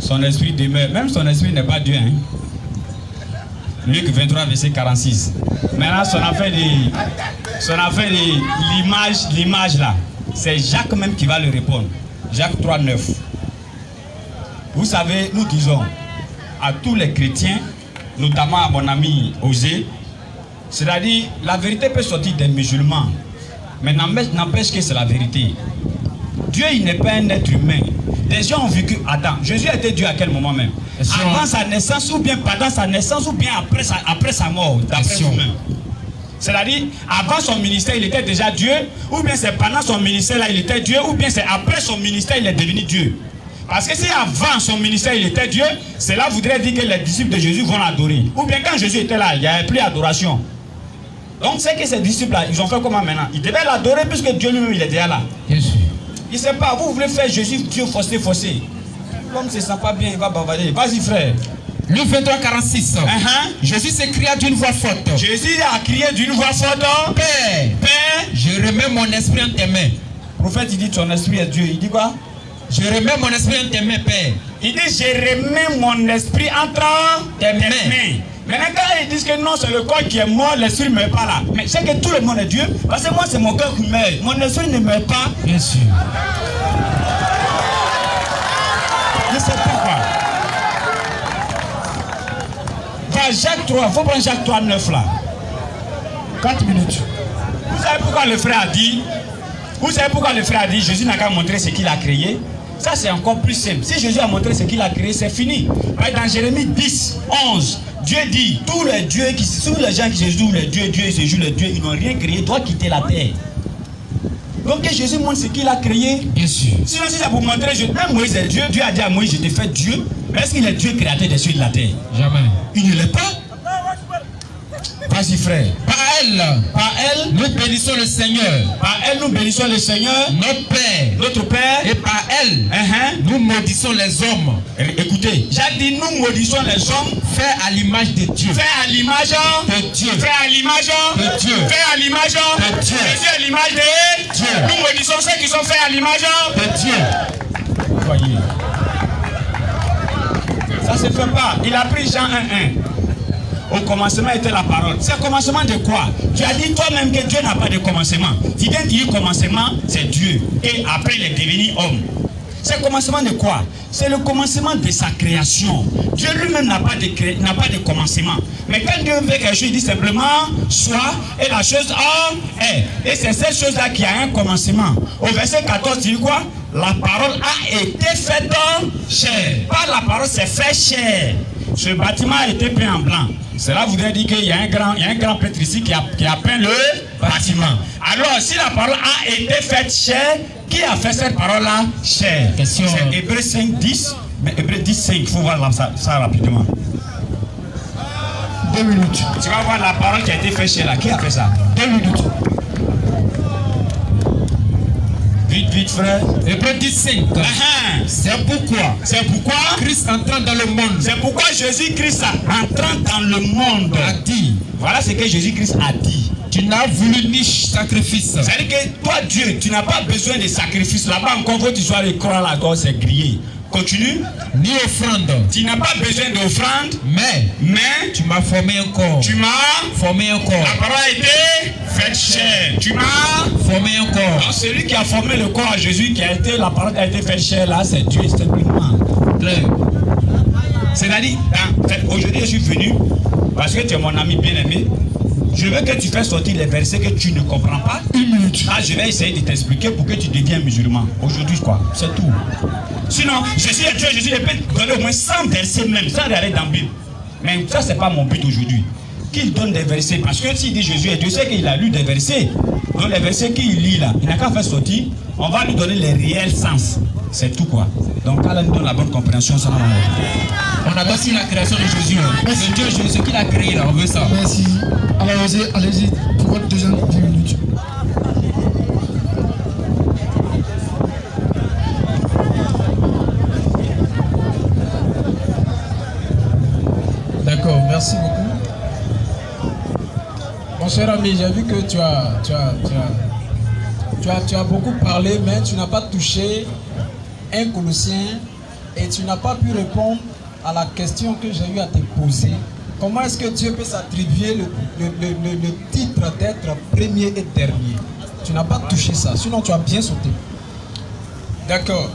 Son esprit demeure. Même son esprit n'est pas Dieu. Hein? Luc 23, verset 46. Maintenant, son affaire de l'image là, c'est Jacques même qui va le répondre. Jacques 3, 9. Vous savez, nous disons à tous les chrétiens, notamment à mon ami Osée, c'est-à-dire, la vérité peut sortir des musulmans, mais n'empêche que c'est la vérité. Dieu, il n'est pas un être humain. Des gens ont vécu Adam. Jésus était Dieu à quel moment même? Avant sa naissance, ou bien pendant sa naissance, ou bien après sa mort, d'après vous-même. C'est-à-dire, avant son ministère, il était déjà Dieu, ou bien c'est pendant son ministère, là, il était Dieu, ou bien c'est après son ministère, il est devenu Dieu. Parce que si avant son ministère, il était Dieu, cela voudrait dire que les disciples de Jésus vont l'adorer. Ou bien quand Jésus était là, il n'y avait plus d'adoration. Donc c'est que ces disciples-là, ils ont fait comment maintenant? Ils devaient l'adorer puisque Dieu lui-même, il est déjà là. Bien sûr. Il ne sait pas, vous voulez faire Jésus, Dieu forcé. L'homme ne se sent pas bien, il va bavarder. Vas-y frère. Luc 23, 46. Jésus s'écria d'une voix forte. Jésus a crié d'une voix forte. Père, Père, je remets mon esprit en tes mains. prophète, il dit ton esprit est Dieu. Il dit quoi? Je remets mon esprit entre tes mains, Père. Il dit je remets mon esprit entre tes mains. Maintenant, quand ils disent que non, c'est le corps qui est mort, l'esprit ne meurt pas là. Mais c'est que tout le monde est Dieu. Parce que moi, c'est mon cœur qui meurt. Mon esprit ne meurt pas. Bien sûr. Je sais pourquoi. Dans Jacques 3, il faut prendre Jacques 3, 9 là. 4 minutes. Vous savez pourquoi le frère a dit? Vous savez pourquoi le frère a dit Jésus n'a qu'à montrer ce qu'il a créé? Ça c'est encore plus simple. Si Jésus a montré ce qu'il a créé, c'est fini. Dans Jérémie 10, 11, Dieu dit, tous les gens qui se jouent les dieux, Dieu se joue les dieux, ils n'ont rien créé, doivent quitter la terre. Donc que Jésus montre ce qu'il a créé. Bien sûr. Sinon si c'est pour montrer, même Moïse est Dieu, Dieu a dit à Moïse, je t'ai fait Dieu. Mais est-ce qu'il est Dieu créateur des cieux et de la terre? Jamais. Il ne l'est pas. Vas-y frère. Par elle, nous bénissons le Seigneur. Par elle, nous bénissons le Seigneur. Notre Père. Et par elle, nous maudissons les hommes. Écoutez, j'ai dit nous maudissons les hommes. Fait à l'image de Dieu. Fait à l'image de Dieu. Fait à l'image de Dieu. Fait à l'image de Dieu. Jésus est l'image de Dieu. Nous maudissons ceux qui sont faits à l'image de Dieu. Voyez. Ça se fait pas. Il a pris Jean 1:1. Au commencement était la parole. C'est le commencement de quoi? Tu as dit toi-même que Dieu n'a pas de commencement. Tu viens de dire commencement, c'est Dieu. Et après il est devenu homme. C'est le commencement de quoi? C'est le commencement de sa création. Dieu lui-même n'a pas de commencement. Mais quand Dieu veut quelque chose, il dit simplement soit, et la chose est. Et c'est cette chose-là qui a un commencement. Au verset 14, tu dis quoi? La parole a été faite chair. Pas la parole s'est fait chair. Ce bâtiment a été peint en blanc. Cela voudrait dire qu'il y a un grand prêtre ici qui a peint le bâtiment. Alors, si la parole a été faite chair, qui a fait cette parole-là chair? C'est Hébreux 5, 10. Mais Hébreux 10, 5, il faut voir ça rapidement. 2 minutes. Tu vas voir la parole qui a été faite chair là. Qui a fait ça? 2 minutes. Vite, frère. Hébreux 10, 5. C'est pourquoi Christ entrant dans le monde. C'est pourquoi Jésus-Christ entrant dans le monde a dit. Voilà ce que Jésus-Christ a dit. Tu n'as voulu ni sacrifice. C'est-à-dire que toi, Dieu, tu n'as pas besoin de sacrifice. Là-bas, encore, faut que tu sois le croix là, quand c'est grillé. Continue. Ni offrande. Tu n'as pas besoin d'offrande. Mais tu m'as formé un corps. Tu m'as formé un corps. La parole a été faite chair. Tu m'as formé un corps. Donc, celui qui a formé le corps à Jésus, la parole a été faite chair là, c'est Dieu, simplement. C'est-à-dire, aujourd'hui, je suis venu parce que tu es mon ami bien-aimé. Je veux que tu fasses sortir les versets que tu ne comprends pas. 1 minute. Là, je vais essayer de t'expliquer pour que tu deviennes musulman. Aujourd'hui, quoi. C'est tout. Sinon, Jésus est Dieu, Jésus peut donner au moins 100 versets même, sans aller dans la Bible. Mais ça, c'est pas mon but aujourd'hui. Qu'il donne des versets. Parce que s'il dit Jésus est Dieu, c'est qu'il a lu des versets. Donc les versets qu'il lit là, il n'a qu'à faire sortir. On va lui donner les réels sens. C'est tout quoi. Donc quand nous donne la bonne compréhension, ça va. On attend aussi la création de Jésus. C'est Dieu, ce qu'il a créé là, on veut ça. Merci. Alors allez-y pour votre deuxième 10 minutes. D'accord, merci beaucoup. Mon cher ami, j'ai vu que tu as beaucoup parlé, mais tu n'as pas touché 1 Colossiens et tu n'as pas pu répondre à la question que j'ai eu à te poser. Comment est-ce que Dieu peut s'attribuer le titre d'être premier et dernier? Tu n'as pas touché ça, sinon tu as bien sauté. D'accord.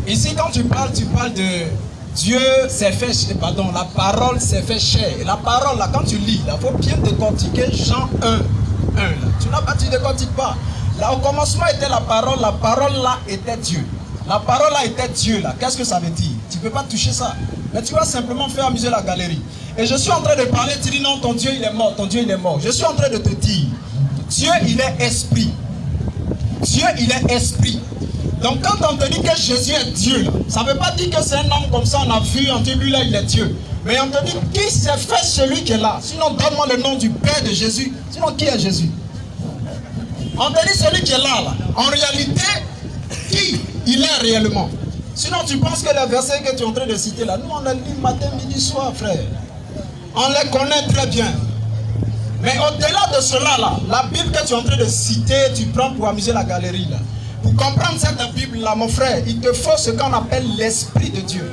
Ici, quand tu parles de Dieu s'est fait, pardon, la parole s'est fait chair. Et la parole, là, quand tu lis, il faut bien décortiquer Jean 1. Là. Tu ne décortiques pas. Là, au commencement était la parole là était Dieu. La parole là était Dieu là. Qu'est-ce que ça veut dire? Tu ne peux pas toucher ça. Mais tu vas simplement faire amuser la galerie. Et je suis en train de parler, tu dis non, ton Dieu il est mort, ton Dieu il est mort. Je suis en train de te dire, Dieu il est esprit. Dieu il est esprit. Donc quand on te dit que Jésus est Dieu, là, ça ne veut pas dire que c'est un homme comme ça, on a vu, on dit lui là il est Dieu. Mais on te dit qui s'est fait celui qui est là. Sinon donne-moi le nom du Père de Jésus. Sinon qui est Jésus? On te dit celui qui est là. En réalité, qui il est réellement? Sinon tu penses que les versets que tu es en train de citer là, nous on les lit matin, midi, soir frère. On les connaît très bien. Mais au-delà de cela, là, la Bible que tu es en train de citer, tu prends pour amuser la galerie. Là. Pour comprendre cette Bible-là, mon frère, il te faut ce qu'on appelle l'Esprit de Dieu.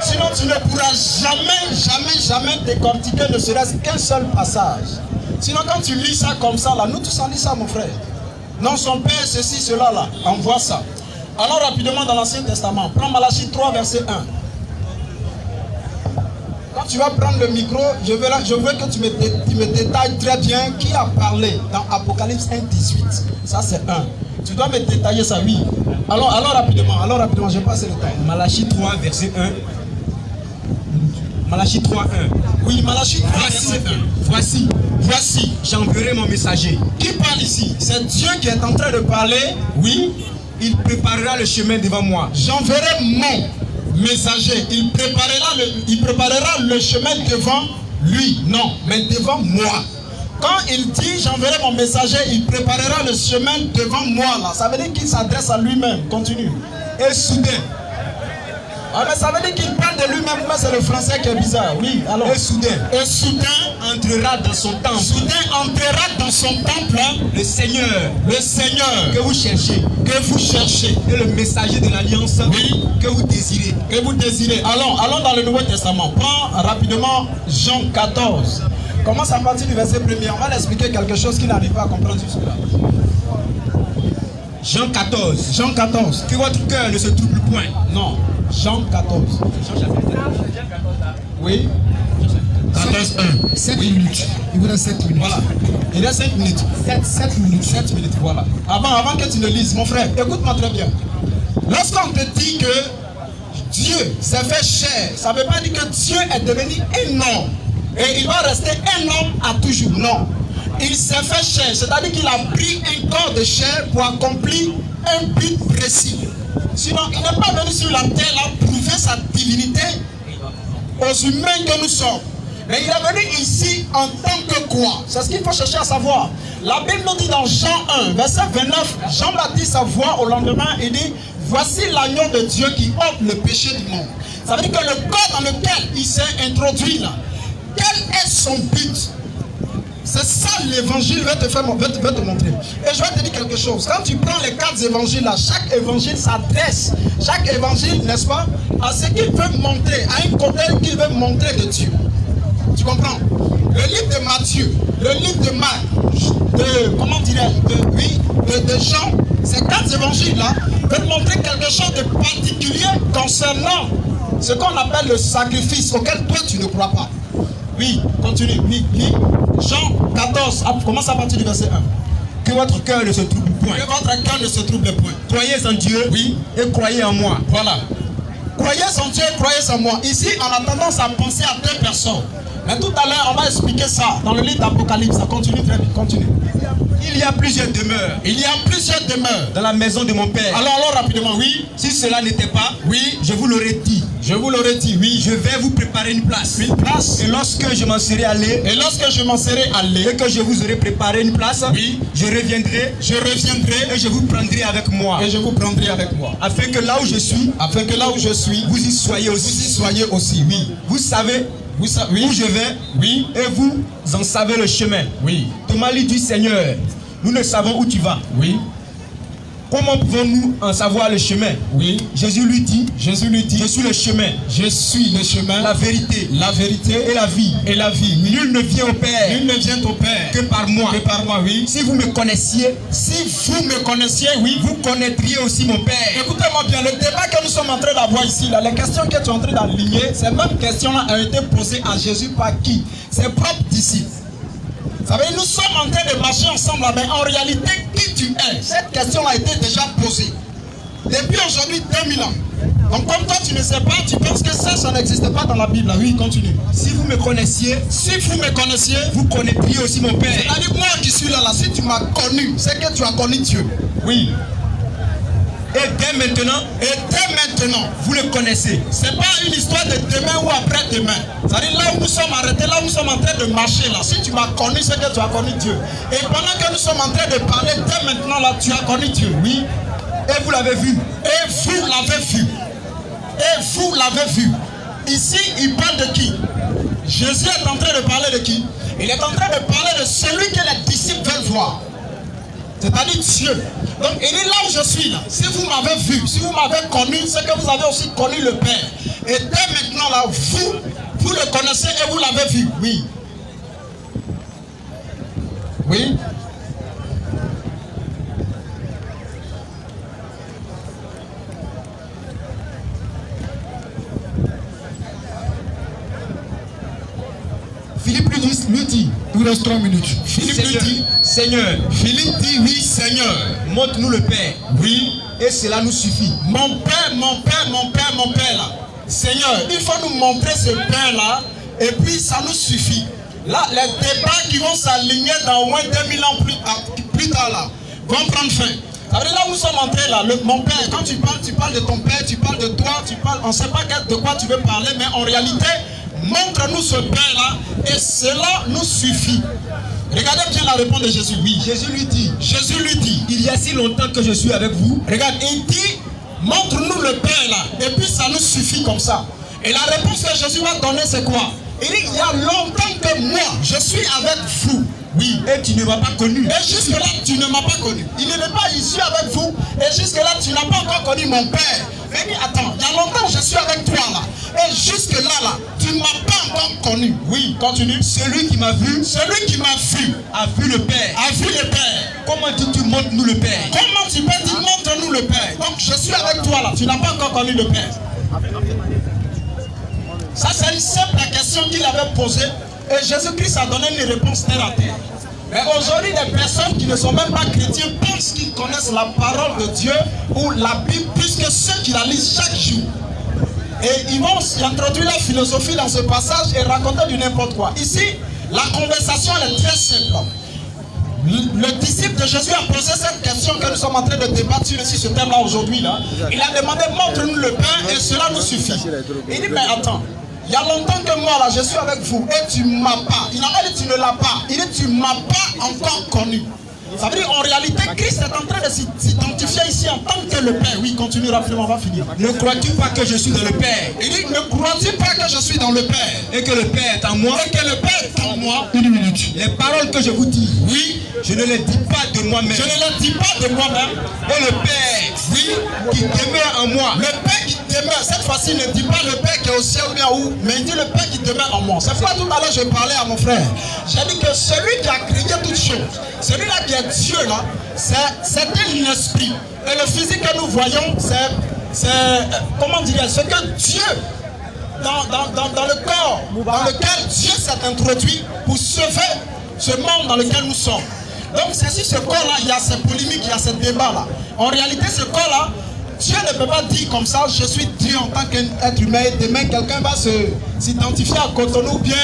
Sinon, tu ne pourras jamais décortiquer ne serait-ce qu'un seul passage. Sinon, quand tu lis ça comme ça, là, nous tous on lit ça, mon frère. Non, son père, ceci, cela, là, envoie ça. Allons rapidement dans l'Ancien Testament. Prends Malachie 3, verset 1. Quand tu vas prendre le micro, je veux que tu me détailles très bien qui a parlé dans Apocalypse 1, 18. Ça, c'est 1. Tu dois me détailler ça, oui. Allons rapidement, je passe le temps. Malachie 3, verset 1. Malachie 3, 1. Oui, Malachie 3, verset 1. Voici, j'enverrai mon messager. Qui parle ici? C'est Dieu qui est en train de parler. Oui, il préparera le chemin devant moi. J'enverrai mon messager. Il préparera le chemin devant lui. Non, mais devant moi. Quand il dit j'enverrai mon messager, il préparera le chemin devant moi. Là. Ça veut dire qu'il s'adresse à lui-même. Continue. Et soudain. Ah, mais ça veut dire qu'il parle de lui-même, mais c'est le français qui est bizarre. Oui, alors. Et soudain entrera dans son temple. Soudain entrera dans son temple le Seigneur que vous cherchez. Et le messager de l'alliance que vous désirez. Allons dans le Nouveau Testament. Prends rapidement Jean 14. Commence à partir du verset 1er. On va l'expliquer quelque chose qu'il n'arrive pas à comprendre jusque-là. Jean 14. Jean 14. Que votre cœur ne se trouble point. Non. Jean 14. Oui. 14, 1. 7 minutes. Il vous reste 7 minutes. Voilà. Il reste 5 minutes. 7 minutes. 7 minutes, voilà. Avant que tu ne lises, mon frère, écoute-moi très bien. Lorsqu'on te dit que Dieu s'est fait chair, ça ne veut pas dire que Dieu est devenu un homme. Et il va rester un homme à toujours. Non. Il s'est fait chair, c'est-à-dire qu'il a pris un corps de chair pour accomplir un but précis. Sinon, il n'est pas venu sur la terre là prouver sa divinité aux humains que nous sommes. Mais il est venu ici en tant que quoi? C'est ce qu'il faut chercher à savoir. La Bible nous dit dans Jean 1, verset 29, Jean-Baptiste sa voix au lendemain, il dit, voici l'agneau de Dieu qui ôte le péché du monde. Ça veut dire que le corps dans lequel il s'est introduit là, quel est son but? C'est ça l'évangile va te montrer. Et je vais te dire quelque chose. Quand tu prends les 4 évangiles là, chaque évangile s'adresse, chaque évangile, n'est-ce pas, à ce qu'il veut montrer, à un côté qu'il veut montrer de Dieu. Tu comprends? Le livre de Matthieu, le livre de Marc, de Jean, ces 4 évangiles là veulent montrer quelque chose de particulier concernant ce qu'on appelle le sacrifice auquel toi tu ne crois pas. Oui, continue. Oui. Jean 14, commence à partir du verset 1. Que votre cœur ne se trouble point. Que votre cœur ne se trouble point. Croyez en Dieu, oui, et croyez en moi. Voilà. Croyez en Dieu et croyez en moi. Ici, on a tendance à penser à 2 personnes. Mais tout à l'heure, on va expliquer ça dans le livre d'Apocalypse. Ça continue très vite, continue. Il y a plusieurs demeures. Il y a plusieurs demeures dans la maison de mon père. Alors rapidement, oui. Si cela n'était pas, oui, je vous l'aurais dit. Je vous l'aurais dit, oui. Je vais vous préparer une place. Une place. Et lorsque je m'en serai allé. Et que je vous aurai préparé une place. Oui. Je reviendrai. Et je vous prendrai avec moi. Afin que là où je suis. Vous y soyez aussi. Oui. Vous savez. Où je vais, oui, et vous en savez le chemin. Oui. Thomas lui dit, Seigneur, nous ne savons où tu vas. Oui. Comment pouvons-nous en savoir le chemin? Oui. Jésus lui dit, je suis le chemin. Je suis le chemin, la vérité et la vie. Oui. Nul ne vient au Père. Que par moi. Oui. Si vous me connaissiez, oui, vous connaîtriez aussi mon Père. Écoutez-moi bien, le débat que nous sommes en train d'avoir ici, là, les questions que tu es en train d'aligner, ces mêmes questions-là ont été posées à Jésus par qui? Ses propres disciples. Vous savez, nous sommes en train de marcher ensemble, mais en réalité, qui tu es? Cette question a été déjà posée. Depuis aujourd'hui, 2000 ans. Donc comme toi, tu ne sais pas, tu penses que ça n'existe pas dans la Bible. Oui, continue. Si vous me connaissiez, vous connaîtriez aussi mon Père. C'est-à-dire, moi qui suis là, si tu m'as connu, c'est que tu as connu Dieu. Oui. Et dès maintenant, vous le connaissez. C'est pas une histoire de demain ou après-demain. C'est-à-dire là où nous sommes arrêtés, là où nous sommes en train de marcher, là. Si tu m'as connu, c'est que tu as connu Dieu. Et pendant que nous sommes en train de parler, dès maintenant, là, tu as connu Dieu. Oui. Et vous l'avez vu. Ici, il parle de qui? Jésus est en train de parler de qui? Il est en train de parler de celui que les disciples veulent voir. C'est-à-dire Dieu. Donc il est là où je suis là. Si vous m'avez vu, si vous m'avez connu, c'est que vous avez aussi connu le Père. Et dès maintenant là, vous le connaissez et vous l'avez vu. Oui. Oui. Philippe lui dit, il reste 3 minutes. Philippe lui dit, Seigneur, Philippe dit, oui Seigneur, montre-nous le Père. oui, Et cela nous suffit. mon Père là, Seigneur, il faut nous montrer ce Père là, et puis ça nous suffit. Là, les débats qui vont s'aligner dans au moins 2000 ans plus tard là, vont prendre fin. Ça veut dire là où nous sommes entrés là, mon Père, quand tu parles de ton Père, tu parles de toi, on ne sait pas de quoi tu veux parler, mais en réalité, montre-nous ce Père là, et cela nous suffit. Regardez bien la réponse de Jésus. Oui, Jésus lui dit, Il y a si longtemps que je suis avec vous. regarde, il dit, montre-nous le Père là, et puis ça nous suffit comme ça. Et la réponse que Jésus va donner, c'est quoi? Il dit, il y a longtemps que moi, je suis avec vous. Oui, Et tu ne m'as pas connu. et jusque-là, tu ne m'as pas connu. Il n'est pas ici avec vous, et jusque-là, tu n'as pas encore connu mon Père. Mais attends, il y a longtemps que je suis avec toi là, et jusque-là, là, tu ne m'as pas encore connu. Oui, continue. Celui qui m'a vu A vu le Père. a vu le Père. Comment dis-tu montre-nous le Père? Comment tu peux dire, montre-nous le Père? Donc, je suis avec toi là, tu n'as pas encore connu le Père. Ça, c'est une simple question qu'il avait posée, et Jésus-Christ a donné une réponse terre à terre. Mais aujourd'hui, les personnes qui ne sont même pas chrétiens pensent qu'ils connaissent la parole de Dieu ou la Bible plus que ceux qui la lisent chaque jour. Et ils vont introduire la philosophie dans ce passage et raconter du n'importe quoi. Ici, la conversation elle est très simple. Le disciple de Jésus a posé cette question que nous sommes en train de débattre sur ce thème-là aujourd'hui. Il a demandé, montre-nous le pain et cela nous suffit. Il dit, mais attends, il y a longtemps que moi là, je suis avec vous et tu ne m'as pas. Il a dit, tu ne l'as pas. Il dit, tu ne m'as pas encore connu. Ça veut dire en réalité, Christ est en train de s'identifier ici en tant que le Père. Oui, continue rapidement, on va finir. Ne crois-tu pas que je suis dans le Père? Il dit, ne crois-tu pas que je suis dans le Père? Et que le Père est en moi? Et que le Père est en moi? Une minute. Les paroles que je vous dis, Oui, je ne les dis pas de moi-même. je ne le dis pas de moi-même. Et le Père, Oui, qui demeure en moi, le Père qui demeure, cette fois-ci, il ne dit pas le Père qui est au ciel ou bien où, mais il dit le Père qui demeure en moi. C'est pourquoi tout à l'heure, je parlais à mon frère. J'ai dit que celui qui a créé toutes choses, celui-là qui est Dieu, là, c'est un esprit. Et le physique que nous voyons, c'est comment dire, ce que Dieu, dans le corps, dans lequel Dieu s'est introduit pour sauver ce monde dans lequel nous sommes. Donc c'est sur ce corps-là, il y a ces polémiques, il y a ces débats-là. En réalité, ce corps-là, Dieu ne peut pas dire comme ça, je suis Dieu en tant qu'être humain. Demain, quelqu'un va s'identifier à Cotonou, bien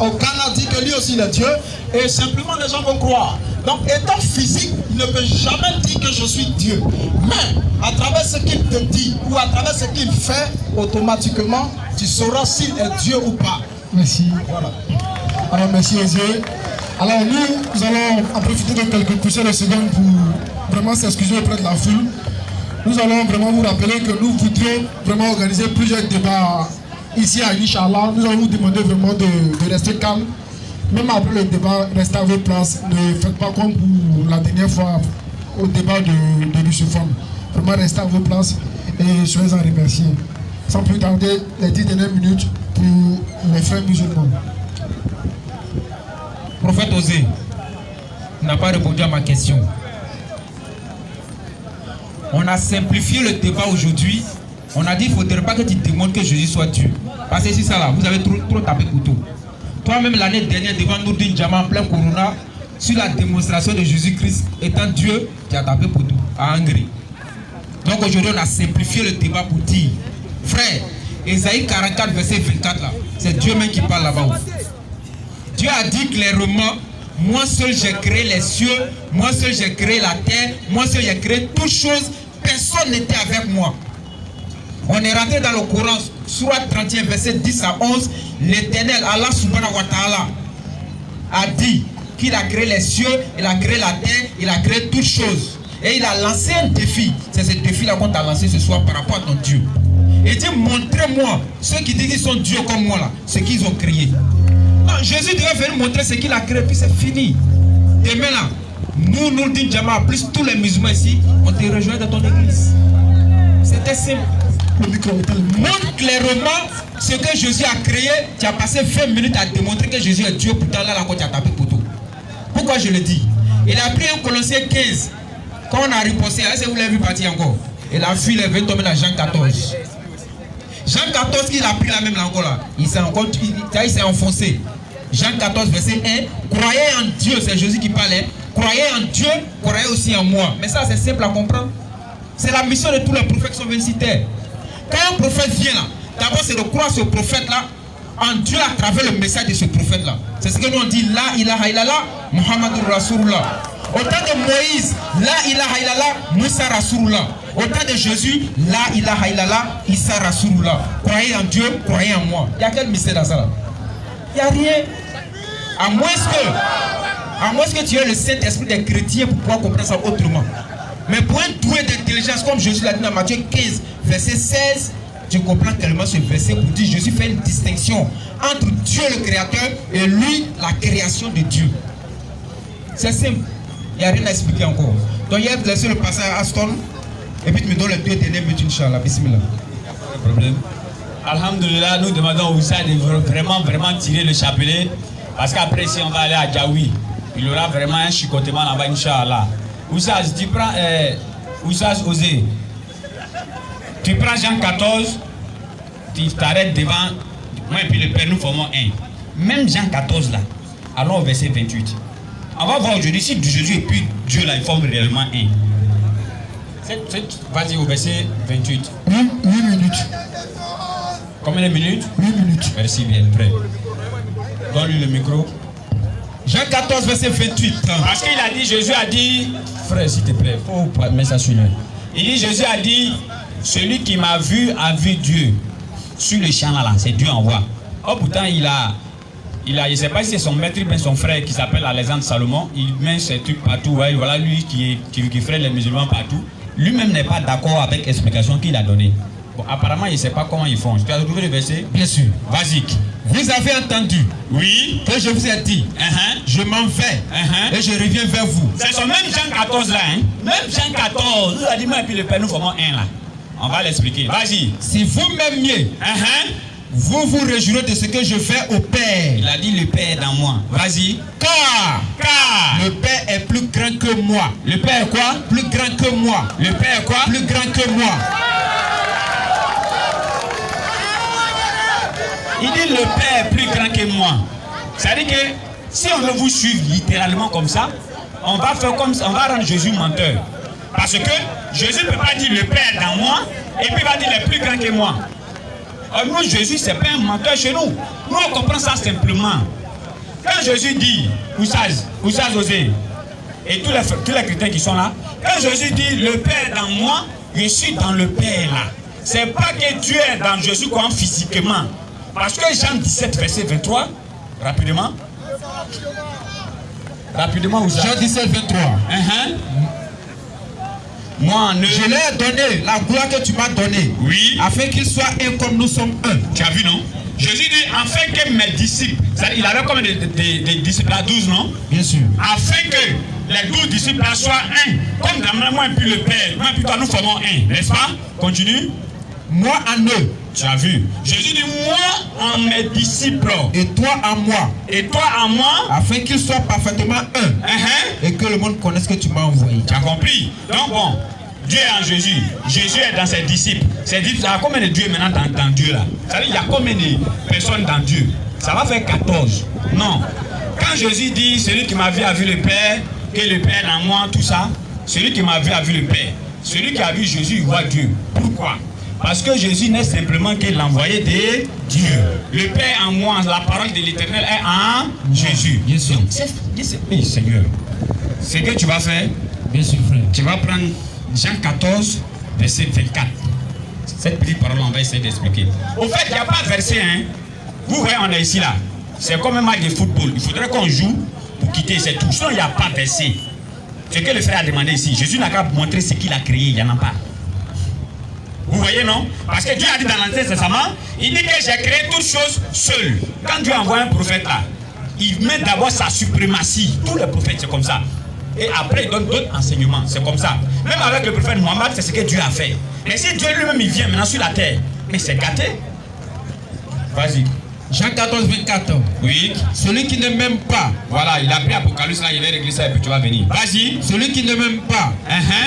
au Ghana, dit que lui aussi il est Dieu. Et simplement, les gens vont croire. Donc, étant physique, il ne peut jamais dire que je suis Dieu. Mais, à travers ce qu'il te dit, ou à travers ce qu'il fait, automatiquement, tu sauras s'il est Dieu ou pas. Merci. Voilà. Alors, merci Osé. Alors, nous allons en profiter de quelques poussées de secondes pour vraiment s'excuser auprès de la foule. Nous allons vraiment vous rappeler que nous voudrions vraiment organiser plusieurs débats ici à Inch'Allah. Nous allons vous demander vraiment de rester calme. Même après le débat, restez à vos places. Ne faites pas comme pour la dernière fois au débat de Lucifon. Vraiment restez à vos places et soyez en remerciés. Sans plus tarder, les 10 dernières minutes pour les frères musulmans. Prophète Osé n'a pas répondu à ma question. On a simplifié le débat aujourd'hui. On a dit qu'il ne faudrait pas que tu démontres que Jésus soit Dieu. Parce que c'est ça là, vous avez trop tapé couteau. Toi-même l'année dernière devant Nourdin Djama en plein Corona, sur la démonstration de Jésus-Christ étant Dieu, tu as tapé couteau à Hongrie. Donc aujourd'hui on a simplifié le débat pour dire, frère, Ésaïe 44 verset 24 là, c'est Dieu même qui parle là-bas. Dieu a dit clairement, moi seul j'ai créé les cieux, moi seul j'ai créé la terre, moi seul j'ai créé toutes choses, personne n'était avec moi. On est rentré dans le Coran, Sourate 31, verset 10 à 11, l'Éternel, Allah subhanahu wa ta'ala, a dit qu'il a créé les cieux, il a créé la terre, il a créé toutes choses. Et il a lancé un défi, c'est ce défi-là qu'on t'a lancé ce soir par rapport à ton Dieu. Il dit, montrez-moi ceux qui disent qu'ils sont Dieu comme moi là, ce qu'ils ont créé. Jésus devait venir montrer ce qu'il a créé, puis c'est fini. Demain là, nous disons Jama, plus tous les musulmans ici, on te rejoint dans ton église. C'était simple. Montre clairement ce que Jésus a créé. Tu as passé 20 minutes à démontrer que Jésus est Dieu, pourtant là encore tu as tapé poteau. Pourquoi je le dis? Il a pris un Colossiens 15. Quand on a riposté, est-ce que vous l'avez vu partir encore? Il a fui, il est venu tomber dans Jean 14. Jean 14, il a pris la même là encore là. Il s'est enfoncé. Jean 14, verset 1. Croyez en Dieu, c'est Jésus qui parlait. Croyez en Dieu, croyez aussi en moi. Mais ça, c'est simple à comprendre. C'est la mission de tous les prophètes qui sont venus citer. Quand un prophète vient là, d'abord c'est de croire ce prophète là en Dieu à travers le message de ce prophète là. C'est ce que nous on dit, La ilaha illallah, Muhammadur Rasulullah. Au temps de Moïse, La ilaha illallah, Moussa Rasulullah. Au temps de Jésus, La ilaha illallah, Issa Rasulullah. Croyez en Dieu, croyez en moi. Il y a quel mystère dans ça là? Il n'y a rien. À moins que tu aies le Saint-Esprit des chrétiens pour pouvoir comprendre ça autrement. Mais pour un doué d'intelligence, comme Jésus l'a dit dans Matthieu 15, verset 16, tu comprends tellement ce verset pour dire Jésus fait une distinction entre Dieu le Créateur et lui, la création de Dieu. C'est simple. Il n'y a rien à expliquer encore. Donc, il y a laissé le passage à Aston. Et puis, tu me donnes les 2 derniers minutes, Inch'Allah. Bismillah. Pas de problème. Alhamdulillah, nous demandons aux Oussad de vraiment tirer le chapelet. Parce qu'après, si on va aller à Djaoui, il y aura vraiment un chicotement là-bas, Inch'Allah. Oussad, tu prends Oussad Osé. Tu prends Jean 14, tu t'arrêtes devant. Moi et puis le Père, nous formons un. Même Jean 14 là, allons au verset 28. On va voir aujourd'hui si Jésus et puis Dieu là, ils forment réellement un. Vas-y au verset 28. 8 minutes. Combien de minutes? 8 minutes. Merci bien, prêt. Donne-lui le micro. Jean 14, verset 28. Parce qu'il a dit, Jésus a dit, frère s'il te plaît, faut pas mettre ça sur lui. Il dit, Jésus a dit, celui qui m'a vu a vu Dieu. Sur le champ là, c'est Dieu en voix. Oh pourtant il a, je ne sais pas si c'est son maître ou son frère qui s'appelle Alexandre Salomon, il met ses trucs partout, ouais, voilà lui qui ferait les musulmans partout. Lui-même n'est pas d'accord avec l'explication qu'il a donnée. Bon, apparemment, il ne sait pas comment ils font. Tu as trouvé le verset? Bien sûr. Vas-y. Vous avez entendu, oui, que je vous ai dit, je m'en vais et je reviens vers vous. C'est son même Jean 14 là, hein? Même Jean 14, nous a dit, moi et puis le Père, nous formons un là. On va l'expliquer. Vas-y. Si vous m'aimiez, vous vous réjouirez de ce que je fais au Père. Il a dit le Père est dans moi. Vas-y. Car le Père est plus grand que moi. Le Père est quoi? Plus grand que moi. Le Père est quoi? Plus grand que moi. Il dit le Père est plus grand que moi. C'est-à-dire que si on veut vous suivre littéralement comme ça, on va faire comme ça, on va rendre Jésus menteur. Parce que Jésus ne peut pas dire le Père est dans moi et puis il va dire le plus grand que moi. Or, nous, Jésus, ce n'est pas un menteur chez nous. Nous, on comprend ça simplement. Quand Jésus dit, Oussaz Osé, et tous les chrétiens qui sont là, quand Jésus dit le Père est dans moi, je suis dans le Père là. Ce n'est pas que Dieu est dans Jésus comme physiquement. Parce que Jean 17, verset 23, rapidement. Rapidement, Oussaz. Jean 17, 23. Moi en eux. Je leur ai donné la gloire que tu m'as donnée. Oui. Afin qu'ils soient un comme nous sommes un. Tu as vu, non? Jésus dit, afin que mes disciples, il avait comme des disciples à 12, non? Bien sûr. Afin que les 12 disciples là soient un. Comme dans moi et puis le Père, moi et puis toi, nous formons un. N'est-ce pas? Continue. Moi en eux. Tu as vu? Jésus dit, moi en mes disciples. Et toi en moi. Et toi en moi. Afin qu'ils soient parfaitement un. Et que le monde connaisse que tu m'as envoyé. Tu as compris? Donc bon, Dieu est en Jésus. Jésus est dans ses disciples. Ses disciples, il y a combien de dieux maintenant dans Dieu là? C'est-à-dire, il y a combien de personnes dans Dieu? Ça va faire 14. Non. Quand Jésus dit, celui qui m'a vu a vu le Père, que le Père est en moi, tout ça, celui qui m'a vu a vu le Père. Celui qui a vu Jésus, il voit Dieu. Pourquoi? Parce que Jésus n'est simplement que l'envoyé de Dieu. Le Père en moi, la parole de l'Éternel est en Jésus. Bien sûr. Oui, Seigneur. Ce que tu vas faire, bien sûr, frère. Tu vas prendre Jean 14, verset 24. Cette petite parole, on va essayer d'expliquer. Au fait, il n'y a pas de verset, hein. Vous voyez, on est ici là. C'est comme un match de football. Il faudrait qu'on joue pour quitter, c'est tout. Sinon, il n'y a pas de verset. Ce que le frère a demandé ici, Jésus n'a qu'à montrer ce qu'il a créé, il n'y en a pas. Vous voyez, non? Parce que Dieu a dit dans l'Ancien Testament, il dit que j'ai créé toutes choses seul. Quand Dieu envoie un prophète là, il met d'abord sa suprématie. Tous les prophètes, c'est comme ça. Et après, il donne d'autres enseignements. C'est comme ça. Même avec le prophète Mohammed, c'est ce que Dieu a fait. Mais si Dieu lui-même, il vient maintenant sur la terre, mais c'est gâté. Vas-y. Jean 14, 24. Oui. Celui qui ne m'aime pas. Voilà, il a pris Apocalypse là, il va régler ça et puis tu vas venir. Vas-y. Celui qui ne m'aime pas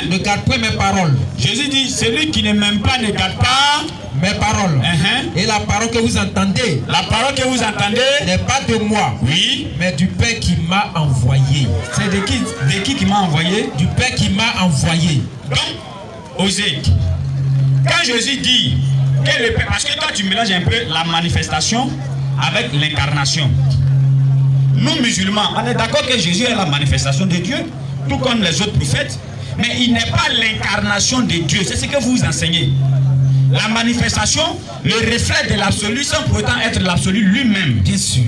ne garde pas mes paroles. Jésus dit, celui qui ne m'aime pas ne garde pas mes paroles. Et la parole que vous entendez. La parole que vous entendez n'est pas de moi. Oui. Mais du Père qui m'a envoyé. C'est de qui m'a envoyé? Du Père qui m'a envoyé. Donc, osez. Quand Jésus dit que le Père, parce que toi tu mélanges un peu la manifestation avec l'incarnation. Nous musulmans, on est d'accord que Jésus est la manifestation de Dieu, tout comme les autres prophètes, mais il n'est pas l'incarnation de Dieu. C'est ce que vous enseignez. La manifestation, le reflet de l'absolu sans pour autant être l'absolu lui-même. Bien sûr.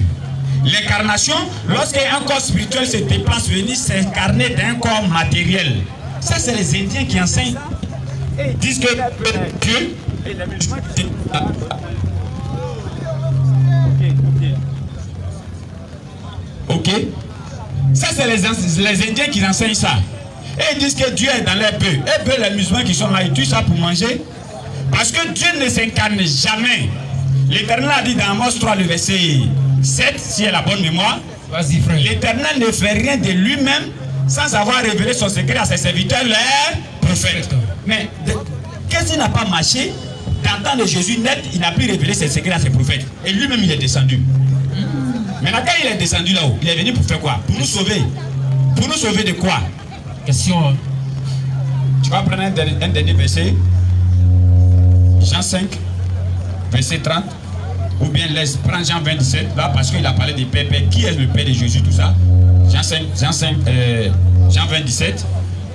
L'incarnation, lorsqu'un corps spirituel se déplace, venir s'incarner d'un corps matériel. Ça, c'est les Indiens qui enseignent. Ils disent que Dieu. Ok. Ça, c'est les Indiens qui enseignent ça. Et ils disent que Dieu est dans les bœufs. Et bœufs, les musulmans qui sont là, ils tuent ça pour manger. Parce que Dieu ne s'incarne jamais. L'Éternel a dit dans Amos 3, le verset 7, si elle a la bonne mémoire. Vas-y, frère. L'Éternel ne fait rien de lui-même sans avoir révélé son secret à ses serviteurs, les prophètes. Mais qu'est-ce qui n'a pas marché? D'entendre Jésus net, il n'a plus révélé ses secrets à ses prophètes. Et lui-même, il est descendu. Maintenant, quand il est descendu là-haut, il est venu pour faire quoi? Pour nous sauver. Pour nous sauver de quoi? Question. Hein? Tu vas prendre un dernier verset. Jean 5, verset 30. Ou bien prends Jean 27, là, parce qu'il a parlé du Père. Qui est le Père de Jésus, tout ça? Jean 27.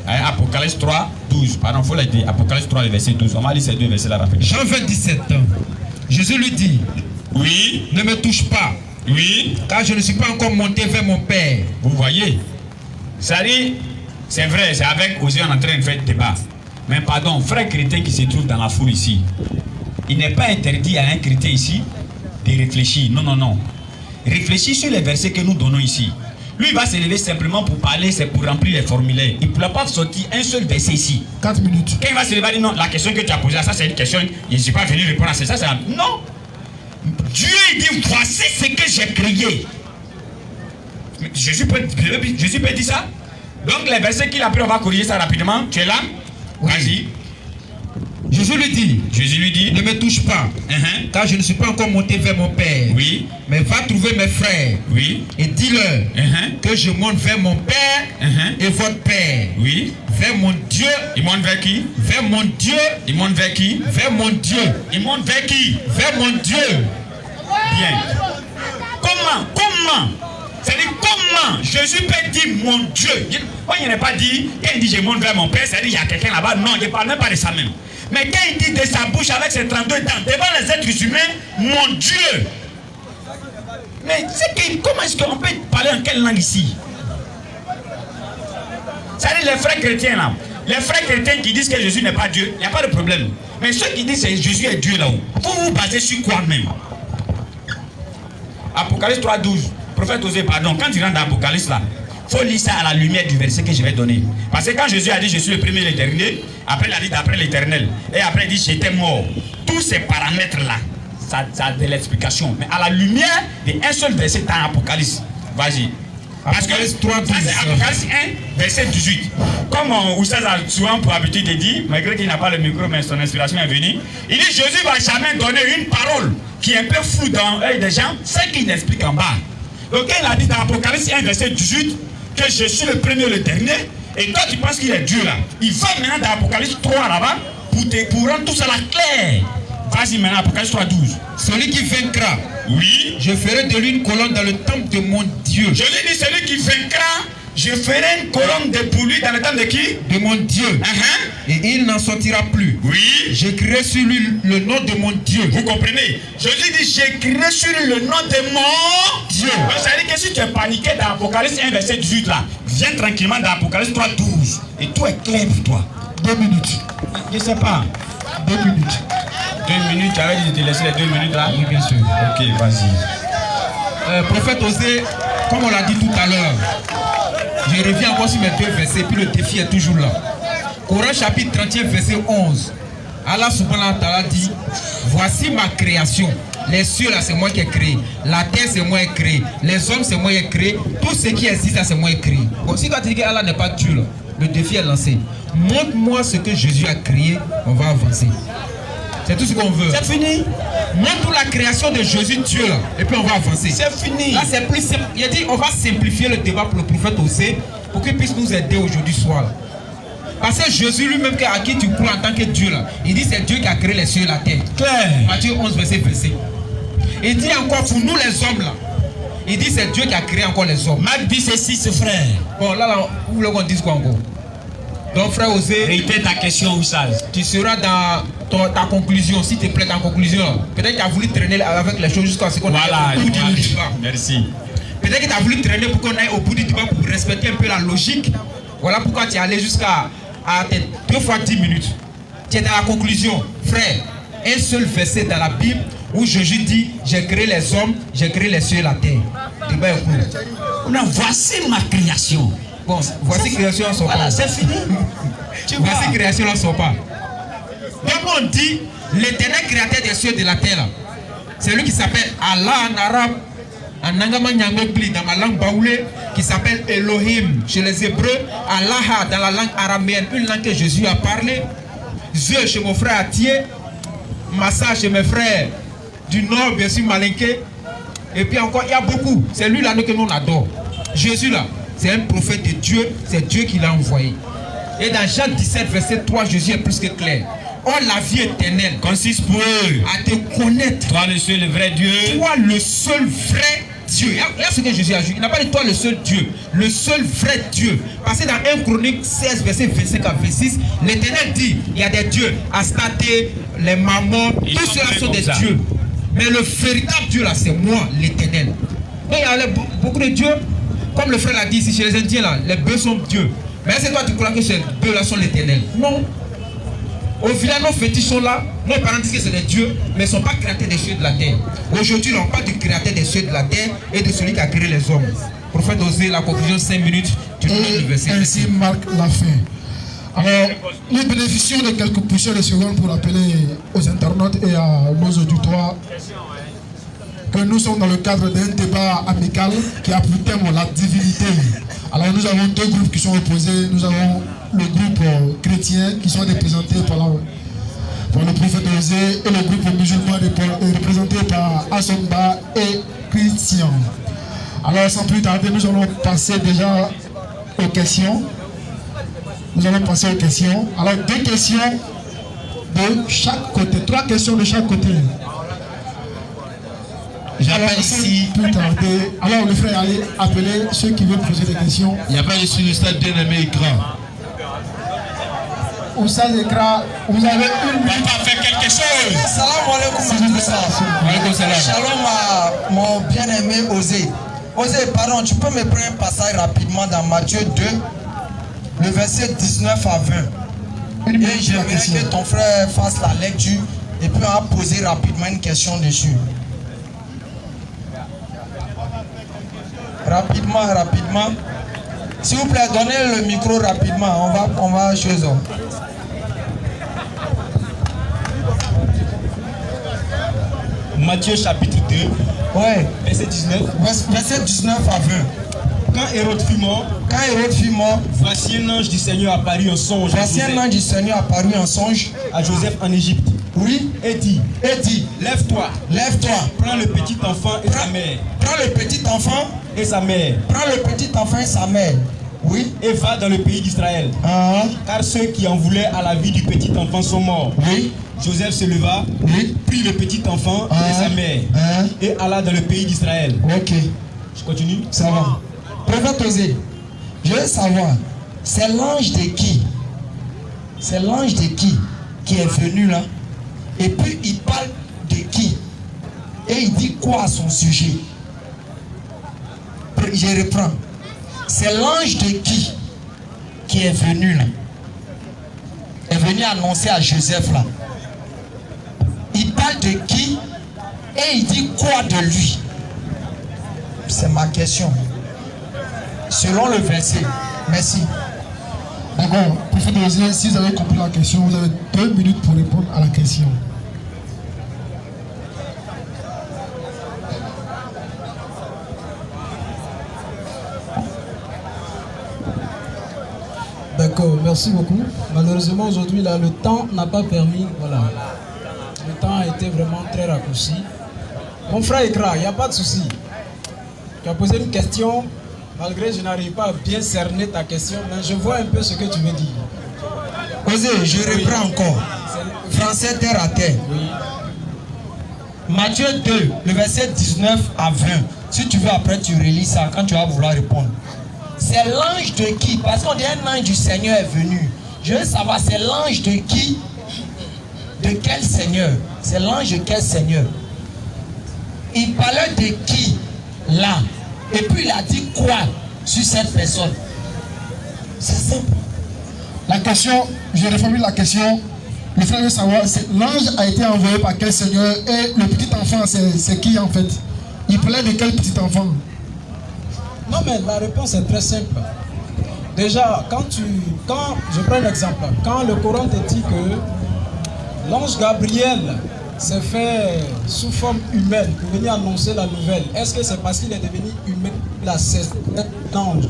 Apocalypse 3, 12. Pardon, il faut le dire. Apocalypse 3, verset 12. On va lire ces deux versets-là rapidement. Jean 27. Jésus lui dit. Oui. Ne me touche pas. Oui. Car je ne suis pas encore monté vers mon Père. Vous voyez? Ça dit, c'est vrai, c'est avec Osée on est en train de faire débat. Mais pardon, frère chrétien qui se trouve dans la foule ici, il n'est pas interdit à un chrétien ici de réfléchir. Non, non, non. Réfléchis sur les versets que nous donnons ici. Lui, il va se lever simplement pour parler, c'est pour remplir les formulaires. Il ne pourra pas sortir un seul verset ici. 4 minutes. Quand il va se lever, il va dire non, la question que tu as posée, ça c'est une question, je ne suis pas venu répondre à ça. Non. Dieu, il dit, voici ce que j'ai créé. Jésus peut dire ça. Donc les versets qu'il a pris, on va corriger ça rapidement. Tu es là? Oui. Vas-y. Jésus lui dit, ne me touche pas, car je ne suis pas encore monté vers mon Père. Oui. Mais va trouver mes frères. Oui. Et dis-leur que je monte vers mon Père et votre Père. Oui. Vers mon Dieu. Il monte vers qui? Vers mon Dieu. Il monte vers qui? Vers mon Dieu. Il monte vers qui? Vers mon Dieu. Bien. Comment? C'est-à-dire comment Jésus peut dire mon Dieu? Moi, il n'a pas dit, quand il dit je monte vers mon Père, c'est-à-dire il y a quelqu'un là-bas. Non, il ne parle même pas de ça même. Mais quand il dit de sa bouche avec ses 32 dents, devant les êtres humains, mon Dieu. Mais comment est-ce qu'on peut parler en quelle langue ici? C'est-à-dire les frères chrétiens là. Les frères chrétiens qui disent que Jésus n'est pas Dieu, il n'y a pas de problème. Mais ceux qui disent que Jésus est Dieu là-haut, vous vous basez sur quoi même? Apocalypse 3, 12. Prophète Osée, pardon, quand tu rentres dans l'Apocalypse là, il faut lire ça à la lumière du verset que je vais donner. Parce que quand Jésus a dit je suis le premier et le dernier, après il a dit d'après l'éternel, et après il dit j'étais mort. Tous ces paramètres là, ça a de l'explication. Mais à la lumière d'un seul verset dans l'Apocalypse. Vas-y. Parce que c'est Apocalypse 1, verset 18. Comme Oussaz a souvent pour habitude de dire, malgré qu'il n'a pas le micro, mais son inspiration est venue, il dit Jésus ne va jamais donner une parole qui est un peu floue dans l'œil des gens, c'est qu'il explique en bas. Donc il a dit dans Apocalypse 1, verset 18, que je suis le premier et le dernier, et toi tu penses qu'il est Dieu là. Il va maintenant dans Apocalypse 3 là-bas pour rendre tout ça clair. Vas-y maintenant, Apocalypse 3, 12. Celui qui vaincra, oui, je ferai de lui une colonne dans le temple de mon Dieu. Je lui dis, celui qui vaincra, je ferai une colonne pour lui dans le temple de qui? De mon Dieu. Et il n'en sortira plus. Oui. J'écrirai sur lui le nom de mon Dieu. Vous comprenez? Je lui dis, j'écrirai sur lui le nom de mon Dieu. Ça veut dire que si tu es paniqué dans Apocalypse 1, verset 18 là, viens tranquillement dans Apocalypse 3, 12. Et tout est clair pour toi. 2 minutes. Je ne sais pas. 2 minutes. 2 minutes, tu avais dit de te laisser les 2 minutes là? Oui, bien sûr. Ok, vas-y. Prophète Osée comme on l'a dit tout à l'heure, je reviens encore sur mes deux versets, puis le défi est toujours là. Coran chapitre 31, verset 11. Allah subhanahu wa ta'ala dit, voici ma création. Les cieux là, c'est moi qui ai créé. La terre, c'est moi qui ai créé. Les hommes, c'est moi qui ai créé. Tout ce qui existe là, c'est moi qui ai créé. Bon, si quand tu dis qu'Allah n'est pas Dieu, là, le défi est lancé. Montre-moi ce que Jésus a créé, on va avancer. C'est tout ce qu'on veut. C'est fini. Montre la création de Jésus Dieu là, et puis on va avancer. C'est fini. Là, c'est plus simple. Il a dit, on va simplifier le débat pour le prophète Osée, pour qu'il puisse nous aider aujourd'hui soir. Parce que Jésus lui-même à qui tu crois en tant que Dieu là, il dit c'est Dieu qui a créé les cieux et la terre. Claire. Matthieu 11 verset 26. Il dit encore pour nous les hommes là, il dit c'est Dieu qui a créé encore les hommes. Marc dit ceci, ce frère. Bon là, vous voulez qu'on dise quoi encore? Donc frère Osée, réitère ta question Oussage. Tu seras dans ta conclusion, s'il te plaît, ta conclusion. Peut-être que tu as voulu traîner avec les choses jusqu'à ce qu'on aille au bout du débat. Merci. Peut-être que tu as voulu traîner pour qu'on aille au bout du débat pour respecter un peu la logique. Voilà pourquoi tu es allé jusqu'à 2 fois 10 minutes. Tu es dans la conclusion. Frère, un seul verset dans la Bible où Jésus dit, j'ai créé les hommes, j'ai créé les cieux et la terre. Débat est court. Non, voici ma création. Bon, voici création, on sort pas. C'est fini. Voici création, on sort pas. Donc on dit, l'éternel créateur des cieux et de la terre, c'est lui qui s'appelle Allah en arabe, en Angama Nyangobli, dans ma langue baoulé, qui s'appelle Elohim chez les Hébreux, Allah dans la langue araméenne, une langue que Jésus a parlé, Dieu chez mon frère Atié, Massa chez mes frères du nord, bien sûr Malinké, et puis encore, il y a beaucoup. C'est lui là que nous on adore. Jésus là, c'est un prophète de Dieu, c'est Dieu qui l'a envoyé. Et dans Jean 17, verset 3, Jésus est plus que clair. Oh, la vie éternelle consiste pour eux à te connaître. Toi le seul vrai Dieu. Toi le seul vrai Dieu. Il y a ce que Jésus a dit. Il n'a pas dit toi le seul Dieu. Le seul vrai Dieu. Parce que dans 1 Chronique 16, verset 25 à 26, l'Éternel dit, il y a des dieux, Astarté, les Mammons, tous ceux-là sont des dieux. Mais le véritable Dieu là, c'est moi, l'Éternel. Donc il y a beaucoup de dieux. Comme le frère l'a dit ici chez les Indiens là, les bœufs sont dieux. Mais est-ce que toi tu crois que ces bœufs là sont l'Éternel? Non. Au village, nos fétiches sont là. Nos parents disent que c'est des dieux, mais ils ne sont pas créateurs des cieux et de la terre. Aujourd'hui, on parle du créateur des cieux et de la terre et de celui qui a créé les hommes. Prophète Osée, la conclusion 5 minutes. Tu et ainsi marque la fin. Alors, nous bénéficions de quelques poussières de secondes pour appeler aux internautes et à nos auditoires que nous sommes dans le cadre d'un débat amical qui a pour thème la divinité. Alors nous avons deux groupes qui sont opposés. Nous avons le groupe chrétien qui sont représentés par le prophète Osée et le groupe musulman représenté par Assomba et Christian. Alors sans plus tarder, nous allons passer déjà aux questions. Alors 2 questions de chaque côté, 3 questions de chaque côté. J'appelle ici. Plus tarder. Alors le frère allait appeler ceux qui veulent poser des questions. Il n'y a pas ici le stade bien-aimé Ikra. Oustaz Ikra, vous avez une minute. On va faire quelque chose. Salam alaikum. Shalom à mon bien-aimé Osée. Osée, pardon, tu peux me prendre un passage rapidement dans Matthieu 2, le verset 19 à 20. Et j'aimerais que ton frère fasse la lecture et puis on va poser rapidement une question dessus. Rapidement. S'il vous plaît, donnez le micro rapidement. On va chose. Matthieu chapitre 2, ouais. verset 19. Verset 19 à 20. Quand Hérode fut mort, voici un ange du Seigneur apparu en songe. À Joseph en Égypte. Oui. Et dit, lève-toi. Prends le petit enfant et sa mère. Prends le petit enfant et sa mère. Oui. Et va dans le pays d'Israël. Car ceux qui en voulaient à la vie du petit enfant sont morts. Oui. Joseph se leva, prit le petit enfant et sa mère, et alla dans le pays d'Israël. Ok. Je continue. Ça va. Prophète Osée, je veux savoir, c'est l'ange de qui? C'est l'ange de qui est venu là? Et puis il parle de qui? Et il dit quoi à son sujet? Je reprends. C'est l'ange de qui est venu là? Est venu annoncer à Joseph là. Il parle de qui? Et il dit quoi de lui? C'est ma question. selon le verset. Merci. D'accord. Prophète Osée, si vous avez compris la question, vous avez 2 minutes pour répondre à la question. D'accord, merci beaucoup. Malheureusement aujourd'hui là, le temps n'a pas permis. Voilà. Le temps a été vraiment très raccourci. Mon frère Ikra, il n'y a pas de souci. Tu as posé une question, malgré que je n'arrive pas à bien cerner ta question, mais je vois un peu ce que tu veux dire. Osez, je reprends encore. Français terre à terre. Oui. Matthieu 2, le verset 19 à 20. Si tu veux, après tu relis ça quand tu vas vouloir répondre. C'est l'ange de qui? Parce qu'on dit un ange du Seigneur est venu. Je veux savoir, c'est l'ange de qui? De quel Seigneur? C'est l'ange de quel Seigneur? Il parlait de qui là? Et puis il a dit quoi sur cette personne? C'est simple. La question, je reformule la question. Le frère veut savoir, l'ange a été envoyé par quel Seigneur et le petit enfant, c'est qui en fait? Il parlait de quel petit enfant? Non mais la réponse est très simple. Déjà, quand je prends un exemple, quand le Coran te dit que l'ange Gabriel s'est fait sous forme humaine pour venir annoncer la nouvelle, est-ce que c'est parce qu'il est devenu humain qu'il a cessé d'être ange?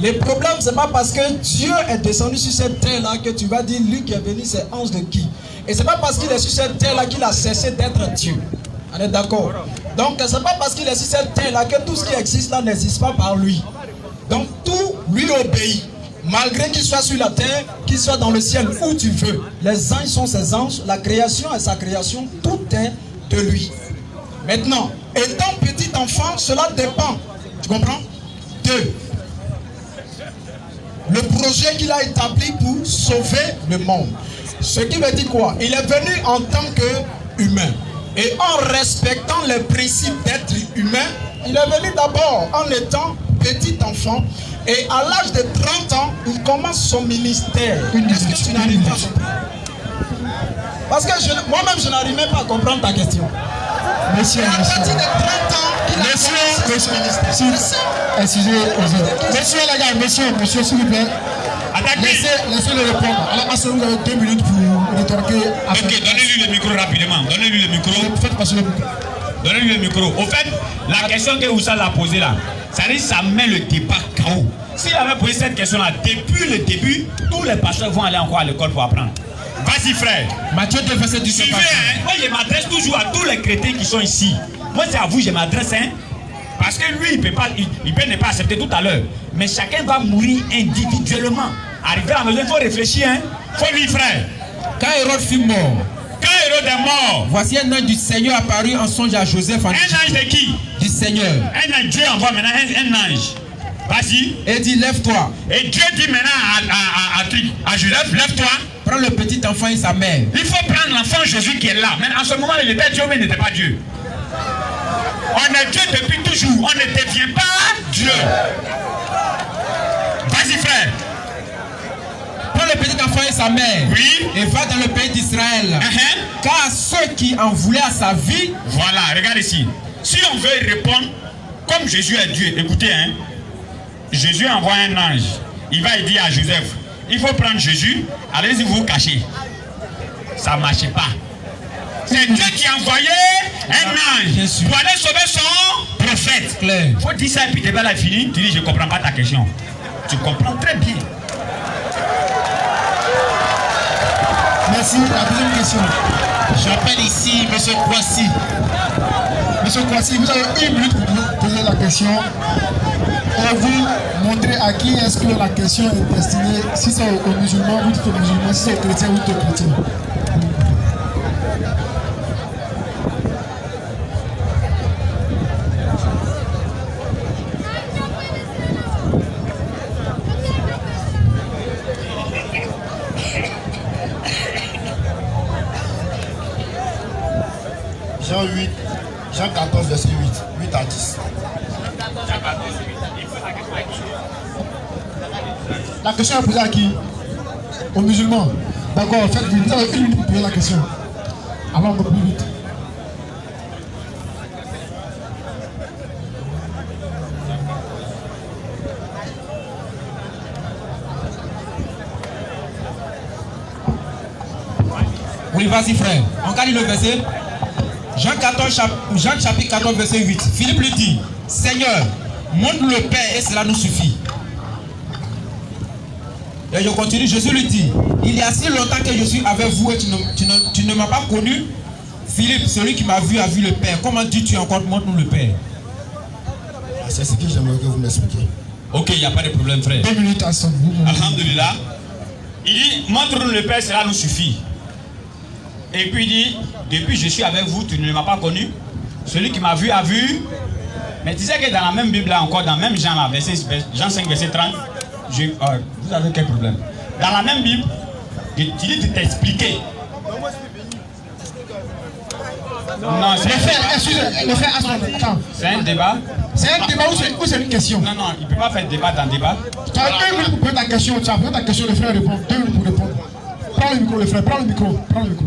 Le problème, c'est pas parce que Dieu est descendu sur cette terre-là que tu vas dire lui qui est venu, c'est ange de qui? Et c'est pas parce qu'il est sur cette terre-là qu'il a cessé d'être Dieu. On est d'accord? Donc, c'est pas parce qu'il est sur cette terre-là que tout ce qui existe là n'existe pas par lui. Donc, tout lui obéit. Malgré qu'il soit sur la terre, qu'il soit dans le ciel, où tu veux. Les anges sont ses anges, la création est sa création, tout est de lui. Maintenant, étant petit enfant, cela dépend. Tu comprends? De le projet qu'il a établi pour sauver le monde. Ce qui veut dire quoi? Il est venu en tant qu'humain. Et en respectant les principes d'être humain, il est venu d'abord en étant petit enfant. Et à l'âge de 30 ans, il commence son ministère. Est-ce que tu n'arrives pas à comprendre? Parce que moi-même, je n'arrive même pas à comprendre ta question. Monsieur, à partir de 30 ans, il a commencé son ministère. Monsieur, les gars, monsieur, s'il vous plaît. Laissez-le répondre. Alors, à ce moment, vous avez 2 minutes pour rétorquer. Ok, donnez-lui le micro rapidement. Donnez-lui le micro. Faites passer le micro. Donnez-lui le micro. Au fait, la question que Oussal a posée là, ça dit ça met le débat KO. S'il avait posé cette question-là depuis le début, tous les pasteurs vont aller encore à l'école pour apprendre. Vas-y frère. Matthieu 2, verset 17. Suivez, hein. Moi je m'adresse toujours à tous les chrétiens qui sont ici. Moi c'est à vous je m'adresse, hein. Parce que lui il peut ne pas accepter tout à l'heure. Mais chacun va mourir individuellement. Arriver à la maison, il faut réfléchir, hein. Faut vivre frère. Quand Hérode fut mort, quand Hérode est mort, voici un ange du Seigneur apparu en songe à Joseph en un ange de qui? Du Seigneur. Un ange, Dieu envoie maintenant un ange. Vas-y. Et dit lève-toi. Et Dieu dit maintenant à Joseph, lève-toi. Prends le petit enfant et sa mère. Il faut prendre l'enfant Jésus qui est là. Mais en ce moment, il était Dieu, mais il n'était pas Dieu. On est Dieu depuis toujours. On ne devient pas Dieu. Vas-y frère. Prends le petit enfant et sa mère. Oui. Et va dans le pays d'Israël. Car ceux qui en voulaient à sa vie. Voilà, regarde ici. Si on veut répondre, comme Jésus est Dieu, écoutez, hein. Jésus envoie un ange. Il va dire à Joseph, il faut prendre Jésus, allez-y vous cacher. Ça ne marche pas. C'est Dieu qui a envoyé un ange pour aller sauver son prophète. Il faut dire ça et puis tu vas fini. Tu dis, je ne comprends pas ta question. Tu comprends très bien. Merci. La deuxième question. J'appelle ici M. Kouassi. Monsieur Kouassi, vous avez 1 minute pour poser la question. Et vous montrez à qui est-ce que la question est destinée. Si c'est aux musulmans, vous dites aux musulmans. Si c'est aux chrétiens, vous dites aux chrétiens. Jean 8, Jean 14, verset 8 à 10. La question est posée à qui? Aux musulmans. D'accord, faites vite. Vous avez 1 minute pour poser la question. Allons un peu plus vite. Oui, vas-y frère. On va lire le verset. Jean chapitre 14, verset 8. Philippe lui dit, Seigneur, montre le Père et cela nous suffit. Et je continue, Jésus lui dit, il y a si longtemps que je suis avec vous et tu ne m'as pas connu. Philippe, celui qui m'a vu a vu le Père. Comment dis-tu encore, montre-nous le Père? C'est ce que j'aimerais que vous m'expliquiez. Ok, il n'y a pas de problème, frère. 2 minutes à son bout. Alhamdulillah. Il dit, montre-nous le Père, cela nous suffit. Et puis il dit, depuis je suis avec vous, tu ne m'as pas connu. Celui qui m'a vu a vu. Mais tu sais que dans la même Bible, là encore, dans le même Jean, là, Jean 5, verset 30, vous avez quel problème? Dans la même Bible, il dit de t'expliquer. Non, c'est le frère, attends. C'est un débat. C'est un débat ou c'est une question? Non, non, il ne peut pas faire débat dans débat. Tu as 2 minutes pour poser ta question. Tu as posé ta question, le frère répond. 2 minutes pour répondre. Prends le micro, le frère, prends le micro.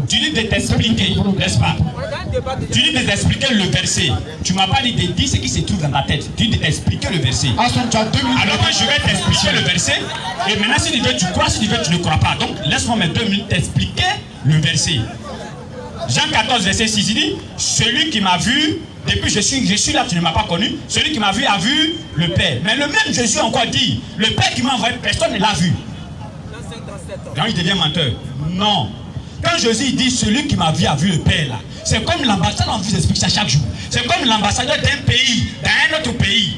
Tu dis de t'expliquer, n'est-ce pas? Tu dis de t'expliquer le verset. Tu ne m'as pas dit de dire ce qui se trouve dans ta tête. Tu dis de t'expliquer le verset. Tu as 2 minutes. Alors moi je vais t'expliquer le verset. Et maintenant si tu veux, tu crois, si tu veux, tu ne crois pas. Donc laisse-moi mes 2 minutes t'expliquer le verset. Jean 14, verset 6, il dit, celui qui m'a vu, depuis je suis là, tu ne m'as pas connu. Celui qui m'a vu a vu le Père. Mais le même Jésus encore dit, le Père qui m'a envoyé, personne ne l'a vu. Donc il devient menteur. Non. Quand Jésus dit, celui qui m'a vu a vu le Père là, c'est comme l'ambassadeur, on vous explique ça chaque jour. C'est comme l'ambassadeur d'un pays, dans un autre pays.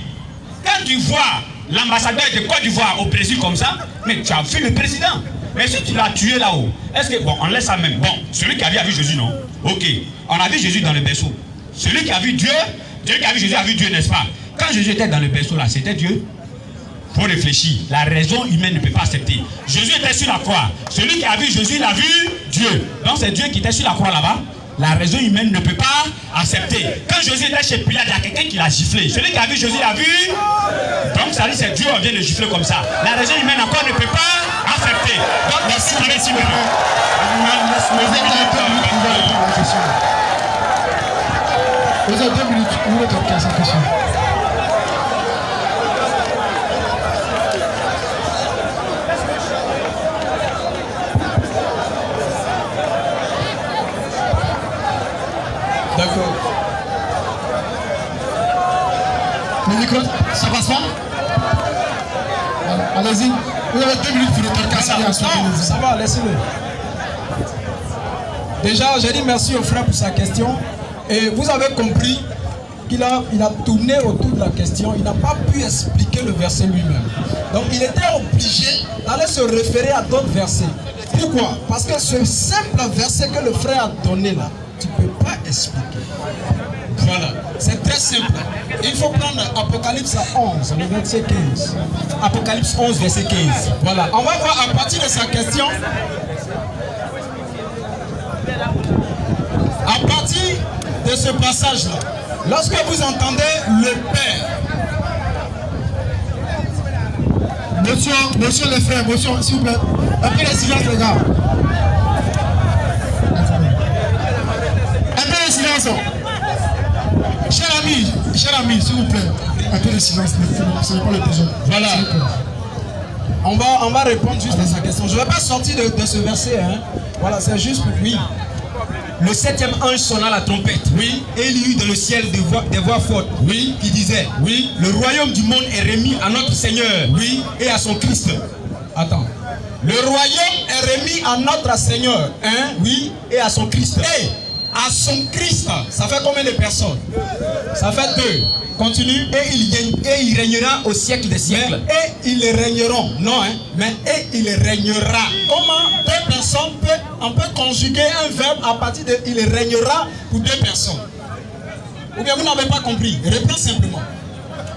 Quand tu vois l'ambassadeur de Côte d'Ivoire au Brésil comme ça, mais tu as vu le président. Mais si tu l'as tué là-haut, est-ce que, bon, on laisse ça même. Bon, celui qui a vu Jésus, non? Ok, on a vu Jésus dans le berceau. Celui qui a vu Dieu, celui qui a vu Jésus a vu Dieu, n'est-ce pas? Quand Jésus était dans le berceau là, c'était Dieu. Faut réfléchir. La raison humaine ne peut pas accepter. Jésus était sur la croix. Celui qui a vu Jésus, il a vu Dieu. Donc c'est Dieu qui était sur la croix là-bas. La raison humaine ne peut pas accepter. Quand Jésus était chez Pilate, il y a quelqu'un qui l'a giflé. Celui qui a vu Jésus, il a vu. Donc ça dit c'est Dieu, on vient de gifler comme ça. La raison humaine encore ne peut pas accepter. Donc merci, merci beaucoup. Vous avez 2 minutes. Vous êtes OK à cette question. D'accord. Le micro, ça passe pas? Allez-y. Vous avez 2 minutes pour le podcast. Non, ça va, laissez-le. Déjà, j'ai dit merci au frère pour sa question. Et vous avez compris qu'il a tourné autour de la question. Il n'a pas pu expliquer le verset lui-même. Donc, il était obligé d'aller se référer à d'autres versets. Pourquoi? Parce que ce simple verset que le frère a donné là, tu ne peux pas expliquer. Voilà, c'est très simple. Il faut prendre Apocalypse 11, le verset 15. Apocalypse 11, verset 15. Voilà, on va voir à partir de sa question. À partir de ce passage-là, lorsque vous entendez le Père. Monsieur le frère, monsieur, s'il vous plaît. Un peu de silence, les gars. Un peu de silence. Cher ami, s'il vous plaît. Un peu de silence, ce n'est pas le besoin. Voilà. On va répondre juste à sa question. Je ne vais pas sortir de ce verset. Hein. Voilà, c'est juste pour lui. Le 7e ange sonna la trompette. Oui. Et il y eut dans le ciel des voix fortes. Oui. Qui disaient. Oui. Le royaume du monde est remis à notre Seigneur. Oui. Et à son Christ. Attends. Le royaume est remis à notre Seigneur. Hein? Oui. Et à son Christ. Et à son Christ. Ça fait combien de personnes? Ça fait 2. Continue. Et il régnera au siècle des siècles. Et ils régneront. Non, hein. Mais et il régnera. Comment 2 personnes on peut conjuguer un verbe à partir de il régnera pour 2 personnes? Ou bien vous n'avez pas compris? Reprends simplement.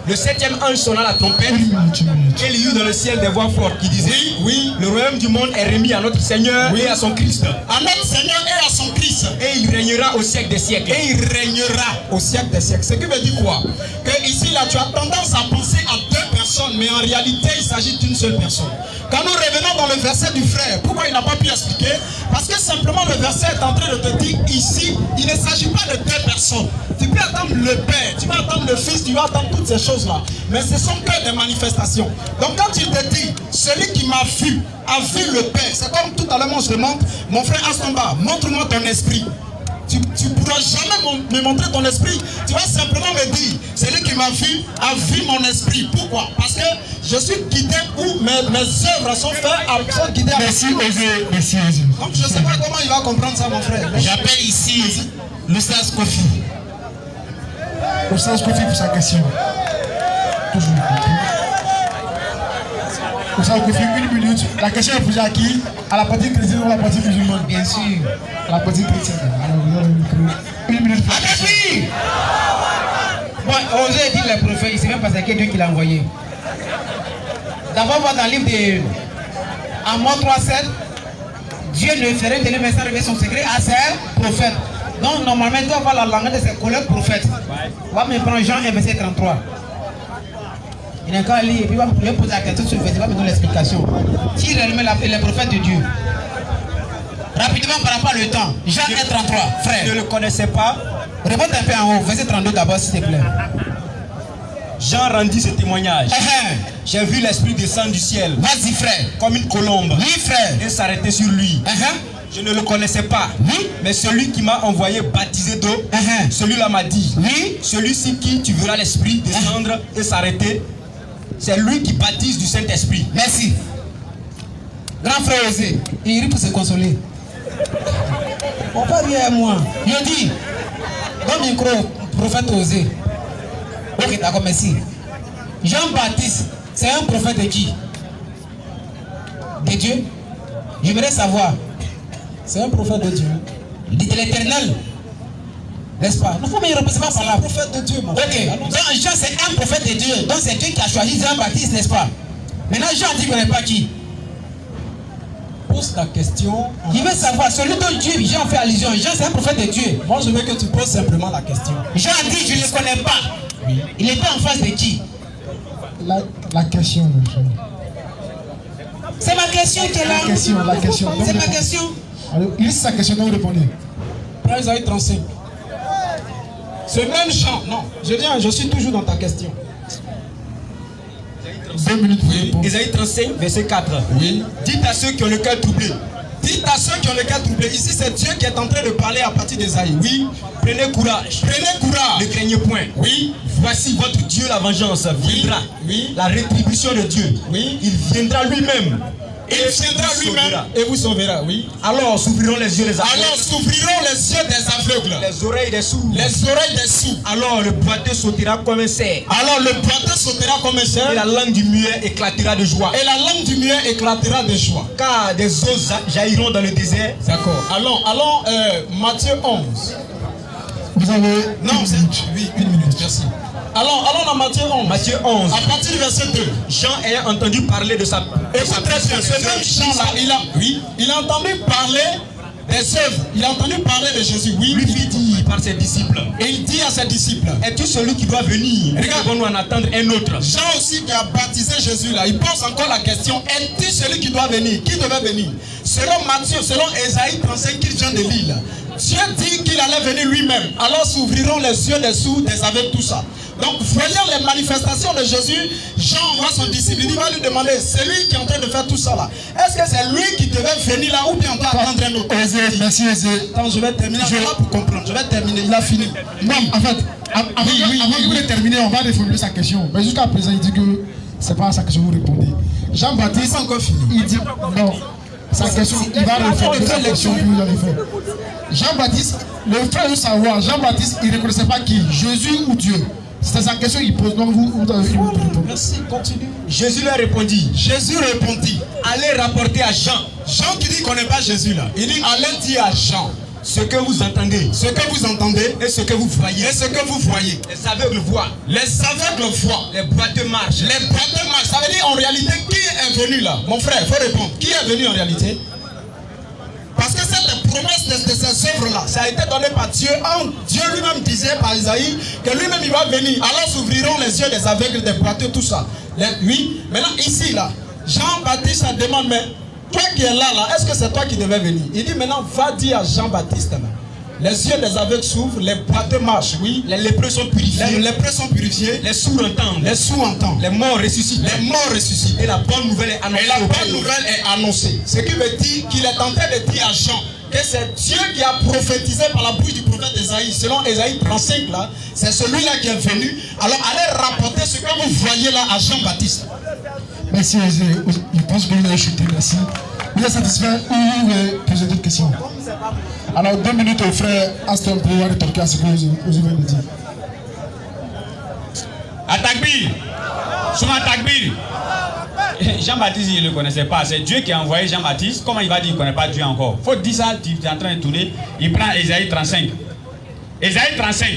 Le 7e ange sonna la trompette. Et il y eut dans le ciel des voix fortes qui disaient. Oui. Le royaume du monde est remis à notre Seigneur. Et à son Christ. À notre Seigneur et à son Christ. Et il régnera au siècle des siècles. Et il régnera au siècle des siècles. Ce qui veut dire quoi? Que ici là tu as tendance à penser à 2 personnes personnes, mais en réalité, il s'agit d'une seule personne. Quand nous revenons dans le verset du frère, pourquoi il n'a pas pu expliquer? Parce que simplement le verset est en train de te dire ici, il ne s'agit pas de deux personnes. Tu peux attendre le Père, tu vas attendre le Fils, tu vas attendre toutes ces choses-là. Mais ce sont que des manifestations. Donc quand il te dit, celui qui m'a vu a vu le Père, c'est comme tout à l'heure, moi je demande, mon frère Astomba, montre-moi ton esprit. Tu ne pourras jamais me montrer ton esprit. Tu vas simplement me dire, celui qui m'a vu a vu mon esprit. Pourquoi? Parce que je suis guidé où mes œuvres sont faites, sont guidées. Merci, Osé. Merci, Osé. Donc je ne sais pas comment il va comprendre ça, mon frère. J'appelle ici l'Oustaz Kofi. L'Oustaz Kofi pour sa question. Toujours. L'Oustaz Kofi, 1 minute. La question est posée à qui? À la partie chrétienne ou à la partie musulmane? Bien sûr. À la partie chrétienne. Alors, vous avez le micro. 1 minute pour la question. Bon, Osé dit le prophète, il ne sait même pas c'est quel Dieu qui l'a envoyé. D'abord, voir dans le livre de Amos 3:7, Dieu ne ferait de lui révéler son secret à ses prophètes. Donc, normalement, il doit avoir la langue de ses collègues prophètes. On va me prendre Jean 1, verset 33. Il n'a qu'à lire et puis il va me poser la question sur le verset, il va me donner l'explication. Si réellement le prophète de Dieu, rapidement par rapport au temps, Jean 1, 33, frère. Je ne le connaissais pas. Réponds un peu en haut, verset 32 d'abord, s'il te plaît. Jean rendit ce témoignage. J'ai vu l'Esprit descendre du ciel. Vas-y, frère. Comme une colombe. Oui, frère. Et s'arrêter sur lui. Je ne le connaissais pas. Oui. Mais celui qui m'a envoyé baptisé d'eau, celui-là m'a dit, oui. Celui-ci qui tu verras l'Esprit descendre et s'arrêter, c'est lui qui baptise du Saint-Esprit. Merci. Grand frère Osé, il rit pour se consoler. On va rire à moi. Je dis, dans le micro, prophète Osé. Ok, d'accord, merci. Jean-Baptiste, c'est un prophète de qui? De Dieu? J'aimerais savoir. C'est un prophète de Dieu. De l'Éternel. N'est-ce pas? Nous faut me reposer pas par là. C'est un prophète de Dieu, mon frère. Ok, donc Jean c'est un prophète de Dieu. Donc c'est Dieu qui a choisi Jean-Baptiste, n'est-ce pas? Maintenant Jean dit qu'on n'est pas qui? Pose la question. Il veut savoir, celui dont Dieu, Jean fait allusion. Jean c'est un prophète de Dieu. Moi je veux que tu poses simplement la question. Jean dit je ne le connais pas. Oui. Il était en face de qui? La question, monsieur. C'est ma question qui est là. La question. C'est ma question. Alors, liste sa question, donc vous répondez. Prends Isaïe 35. Ce même Jean, non, je suis toujours dans ta question. 2 minutes pour répondre. Isaïe 35, verset 4. Oui. Dites à ceux qui ont le cœur troublé. Dites à ceux qui ont le cœur troublé. Ici, c'est Dieu qui est en train de parler à partir d'Isaïe. Oui. Prenez courage. Prenez courage. Ne craignez point. Oui. Voici votre Dieu, la vengeance viendra. Oui. La rétribution de Dieu. Oui. Il viendra lui-même. Il viendra lui-même et vous sauvera, oui. Alors s'ouvriront les yeux des aveugles. Alors s'ouvriront les yeux des aveugles. Les oreilles des sourds. Les oreilles des sourds. Alors le boiteux sautera comme un cerf. Alors le boiteux sautera comme un cerf. Et la langue du muet éclatera de joie. Et la langue du muet éclatera de joie. Car des eaux jailliront dans le désert. D'accord. Allons, Matthieu 11. Vous avez... Non, c'est... Oui, 1 minute, merci. Allons dans Matthieu 11. Matthieu 11. À partir du verset 2. Jean ayant entendu parler de sa... Écoute très bien, ce même Jean-là, il a entendu parler des œuvres. Il a entendu parler de Jésus, oui. Lui fit dire par ses disciples. Et il dit à ses disciples, es-tu celui qui doit venir? Regarde, devons-nous en attendre un autre? Jean aussi qui a baptisé Jésus là, il pose encore la question, es-tu celui qui doit venir? Qui devait venir? Selon Matthieu, selon Ésaïe 35 qu'il vient de lire, Dieu dit qu'il allait venir lui-même. Alors s'ouvriront les yeux des sourds, des aveugles, tout ça. Donc voyant les manifestations de Jésus, Jean voit son disciple, il va lui demander, c'est lui qui est en train de faire tout ça là. Est-ce que c'est lui qui devait venir là ou bien on doit attendre un autre? Merci, Osé. Attends, je vais terminer, je vais pour comprendre, je vais terminer, il a fini. Non, en fait, avant de terminer, on va reformuler sa question. Mais jusqu'à présent, il dit que c'est pas à sa question que vous répondez. Jean-Baptiste, encore fini. Il dit, non, sa question, il va reformuler sa question que vous avez fait. Jean-Baptiste, le frère veut savoir, Jean-Baptiste, il ne reconnaissait pas qui? Jésus ou Dieu? C'était sa question qu'il pose, donc vous avez fini de répondre. Merci, continue. Jésus leur répondit. Jésus répondit. Allez rapporter à Jean. Jean qui dit qu'on n'est pas Jésus là. Il dit allez dire à Jean. Ce que vous entendez. Ce que vous entendez. Et ce que vous voyez. Et ce que vous voyez. Les aveugles voient. Les aveugles voient. Les boiteux marchent. Les boiteux marchent. Ça veut dire en réalité qui est venu là? Mon frère, il faut répondre. Qui est venu en réalité? Parce que cette promesse de ces œuvres-là, ça a été donné par Dieu. Dieu lui-même disait par Isaïe que lui-même il va venir. Alors s'ouvriront les yeux des aveugles, des boiteux, tout ça. Oui, maintenant ici, là, Jean-Baptiste a demandé, mais toi qui es là, est-ce que c'est toi qui devais venir? Il dit maintenant, va dire à Jean-Baptiste, les yeux des aveugles s'ouvrent, les boiteux marchent, oui. Les lépreux sont purifiés. Les lépreux sont purifiés. Les sourds entendent. Les sourds entendent. Les morts ressuscitent. Les morts ressuscitent. Et la bonne nouvelle est annoncée. Et la bonne nouvelle est annoncée. Ce qui veut dire qu'il est en train de dire à Jean que c'est Dieu qui a prophétisé par la bouche du prophète Esaïe. Selon Esaïe 35 là, c'est celui-là qui est venu. Alors allez rapporter ce que vous voyez là à Jean-Baptiste. Merci, je pense que vous avez chuté, merci. Vous êtes satisfait ou vous voulez poser d'autres questions? Alors 2 minutes au frère Aston pour pouvoir rétorquer à ce que vous venez de dire. Atakbir, souvent Atakbir. Jean-Baptiste, il ne le connaissait pas. C'est Dieu qui a envoyé Jean-Baptiste. Comment il va dire qu'il ne connaît pas Dieu encore? Il faut dire ça, tu es en train de tourner. Il prend Esaïe 35. Esaïe 35,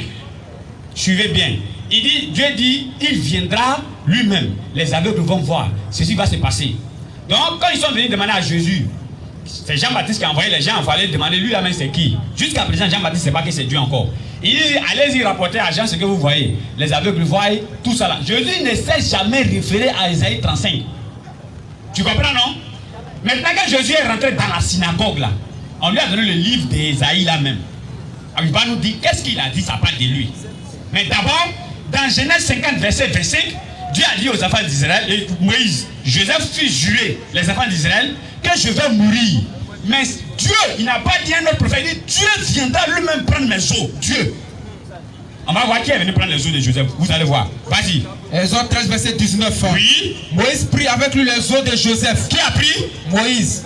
suivez bien. Il dit, Dieu dit, il viendra lui-même. Les aveugles vont voir. Ceci va se passer. Donc, quand ils sont venus demander à Jésus, c'est Jean-Baptiste qui a envoyé les gens, il fallait demander lui la main c'est qui. Jusqu'à présent, Jean-Baptiste ne sait pas que c'est Dieu encore. Il dit, allez-y rapporter à Jean ce que vous voyez. Les aveugles voient, tout ça là. Jésus ne s'est jamais référé à Esaïe 35. Tu comprends, non? Maintenant que Jésus est rentré dans la synagogue là, on lui a donné le livre d'Esaïe là même. Alors, il va nous dire qu'est-ce qu'il a dit, ça parle de lui. Mais d'abord, dans Genèse 50, verset 25, Dieu a dit aux enfants d'Israël, et Moïse, Joseph fit jurer les enfants d'Israël que je vais mourir. Mais Dieu, il n'a pas dit à un autre prophète, il dit Dieu viendra lui-même prendre mes os. Dieu. On va voir qui est venu prendre les os de Joseph. Vous allez voir. Vas-y. Exode 13, verset 19. Oui. Moïse prit avec lui les os de Joseph. Qui a pris? Moïse